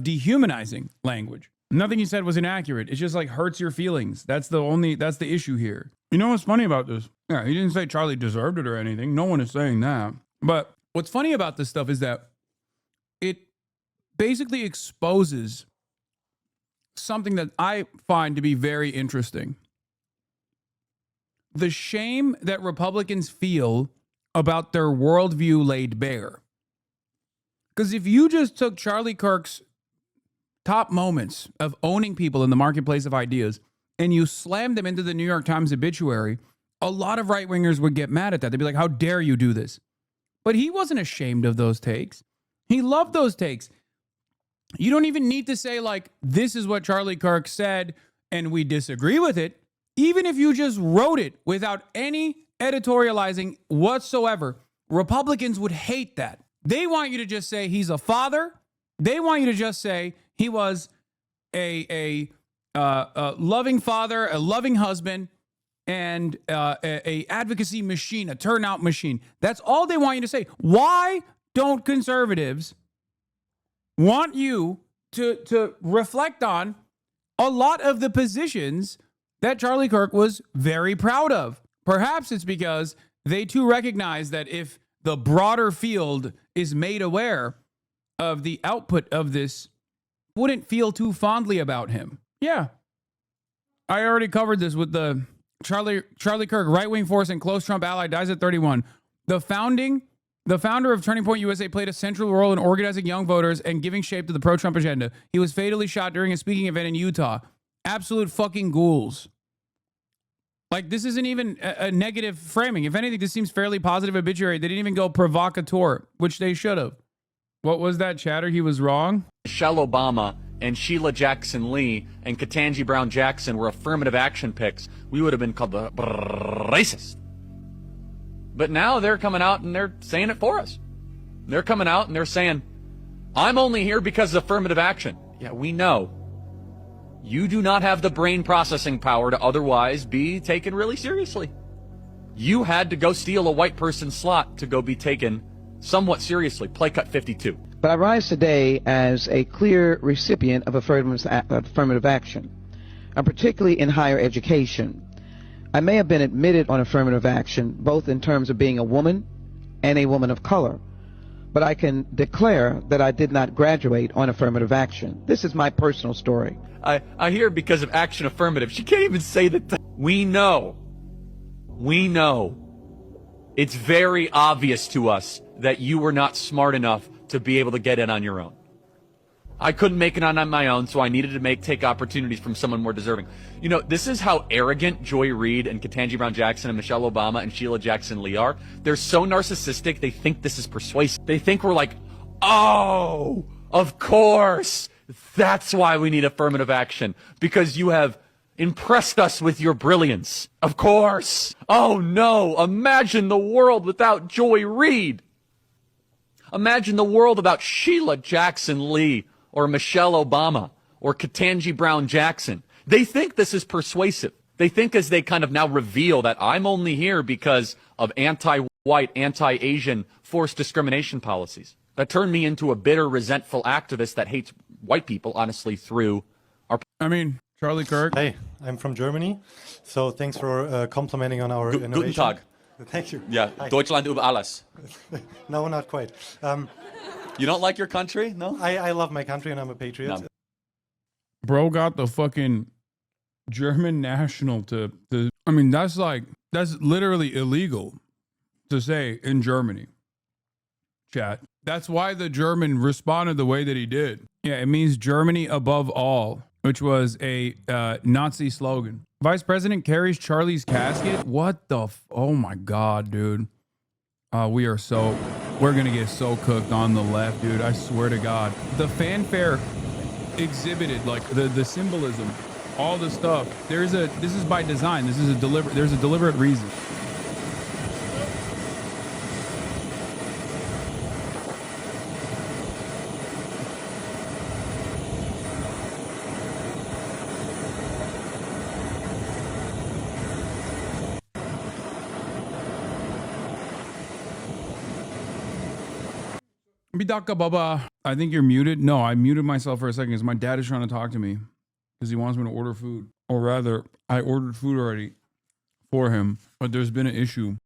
dehumanizing language. Nothing he said was inaccurate. It just like hurts your feelings. That's the issue here. You know what's funny about this? Yeah, he didn't say Charlie deserved it or anything. No one is saying that. But what's funny about this stuff is that it basically exposes something that I find to be very interesting. The shame that Republicans feel about their worldview laid bare. Because if you just took Charlie Kirk's top moments of owning people in the marketplace of ideas and you slammed them into the New York Times obituary, a lot of right-wingers would get mad at that. They'd be like, how dare you do this? But he wasn't ashamed of those takes. He loved those takes. You don't even need to say, like, this is what Charlie Kirk said, and we disagree with it. Even if you just wrote it without any editorializing whatsoever, Republicans would hate that. They want you to just say he's a father. They want you to just say he was a loving father, a loving husband, and a advocacy machine, a turnout machine. That's all they want you to say. Why don't conservatives want you to reflect on a lot of the positions that Charlie Kirk was very proud of? Perhaps it's because they too recognize that if the broader field is made aware of the output of this, wouldn't feel too fondly about him. Yeah. I already covered this with the Charlie Kirk, right-wing force and close Trump ally, dies at 31. The founder of Turning Point USA played a central role in organizing young voters and giving shape to the pro-Trump agenda. He was fatally shot during a speaking event in Utah. Absolute fucking ghouls. Like, this isn't even a negative framing. If anything, this seems fairly positive obituary. They didn't even go provocateur, which they should have. What was that chatter? He was wrong? Michelle Obama and Sheila Jackson Lee and Ketanji Brown Jackson were affirmative action picks, we would have been called the racist. But now they're coming out and they're saying it for us. They're coming out and they're saying, I'm only here because of affirmative action. Yeah, we know. You do not have the brain processing power to otherwise be taken really seriously. You had to go steal a white person's slot to go be taken somewhat seriously. Play cut 52. But I rise today as a clear recipient of affirmative action, and particularly in higher education. I may have been admitted on affirmative action, both in terms of being a woman and a woman of color. but I can declare that I did not graduate on affirmative action. This is my personal story. I hear because of action affirmative. She can't even say that. We know. It's very obvious to us that you were not smart enough to be able to get in on your own. I couldn't make it on my own, so I needed to take opportunities from someone more deserving. You know, this is how arrogant Joy Reid and Ketanji Brown Jackson and Michelle Obama and Sheila Jackson Lee are. They're so narcissistic, they think this is persuasive. They think we're like, oh, of course, that's why we need affirmative action, because you have impressed us with your brilliance. Of course. Oh no, imagine the world without Joy Reid. Imagine the world without Sheila Jackson Lee or Michelle Obama or Ketanji Brown Jackson. They think this is persuasive. They think as they kind of now reveal that I'm only here because of anti-white, anti-Asian forced discrimination policies that turned me into a bitter, resentful activist that hates white people, honestly, through our... Charlie Kirk. Hey, I'm from Germany, so thanks for complimenting on our innovation. Guten Tag. Thank you. Yeah, Hi. Deutschland über alles. No, not quite. You don't like your country? No? I love my country and I'm a patriot. No. Bro got the fucking German national to that's literally illegal to say in Germany. Chat. That's why the German responded the way that he did. Yeah, it means Germany above all, which was a Nazi slogan. Vice President carries Charlie's casket. What the? Oh my God, dude. We're going to get so cooked on the left, dude. I swear to God. The fanfare exhibited, like the symbolism, all the stuff. This is by design. There's a deliberate reason. Bidaka Baba, I think you're muted. No, I muted myself for a second because my dad is trying to talk to me because he wants me to order food. Or rather, I ordered food already for him, but there's been an issue.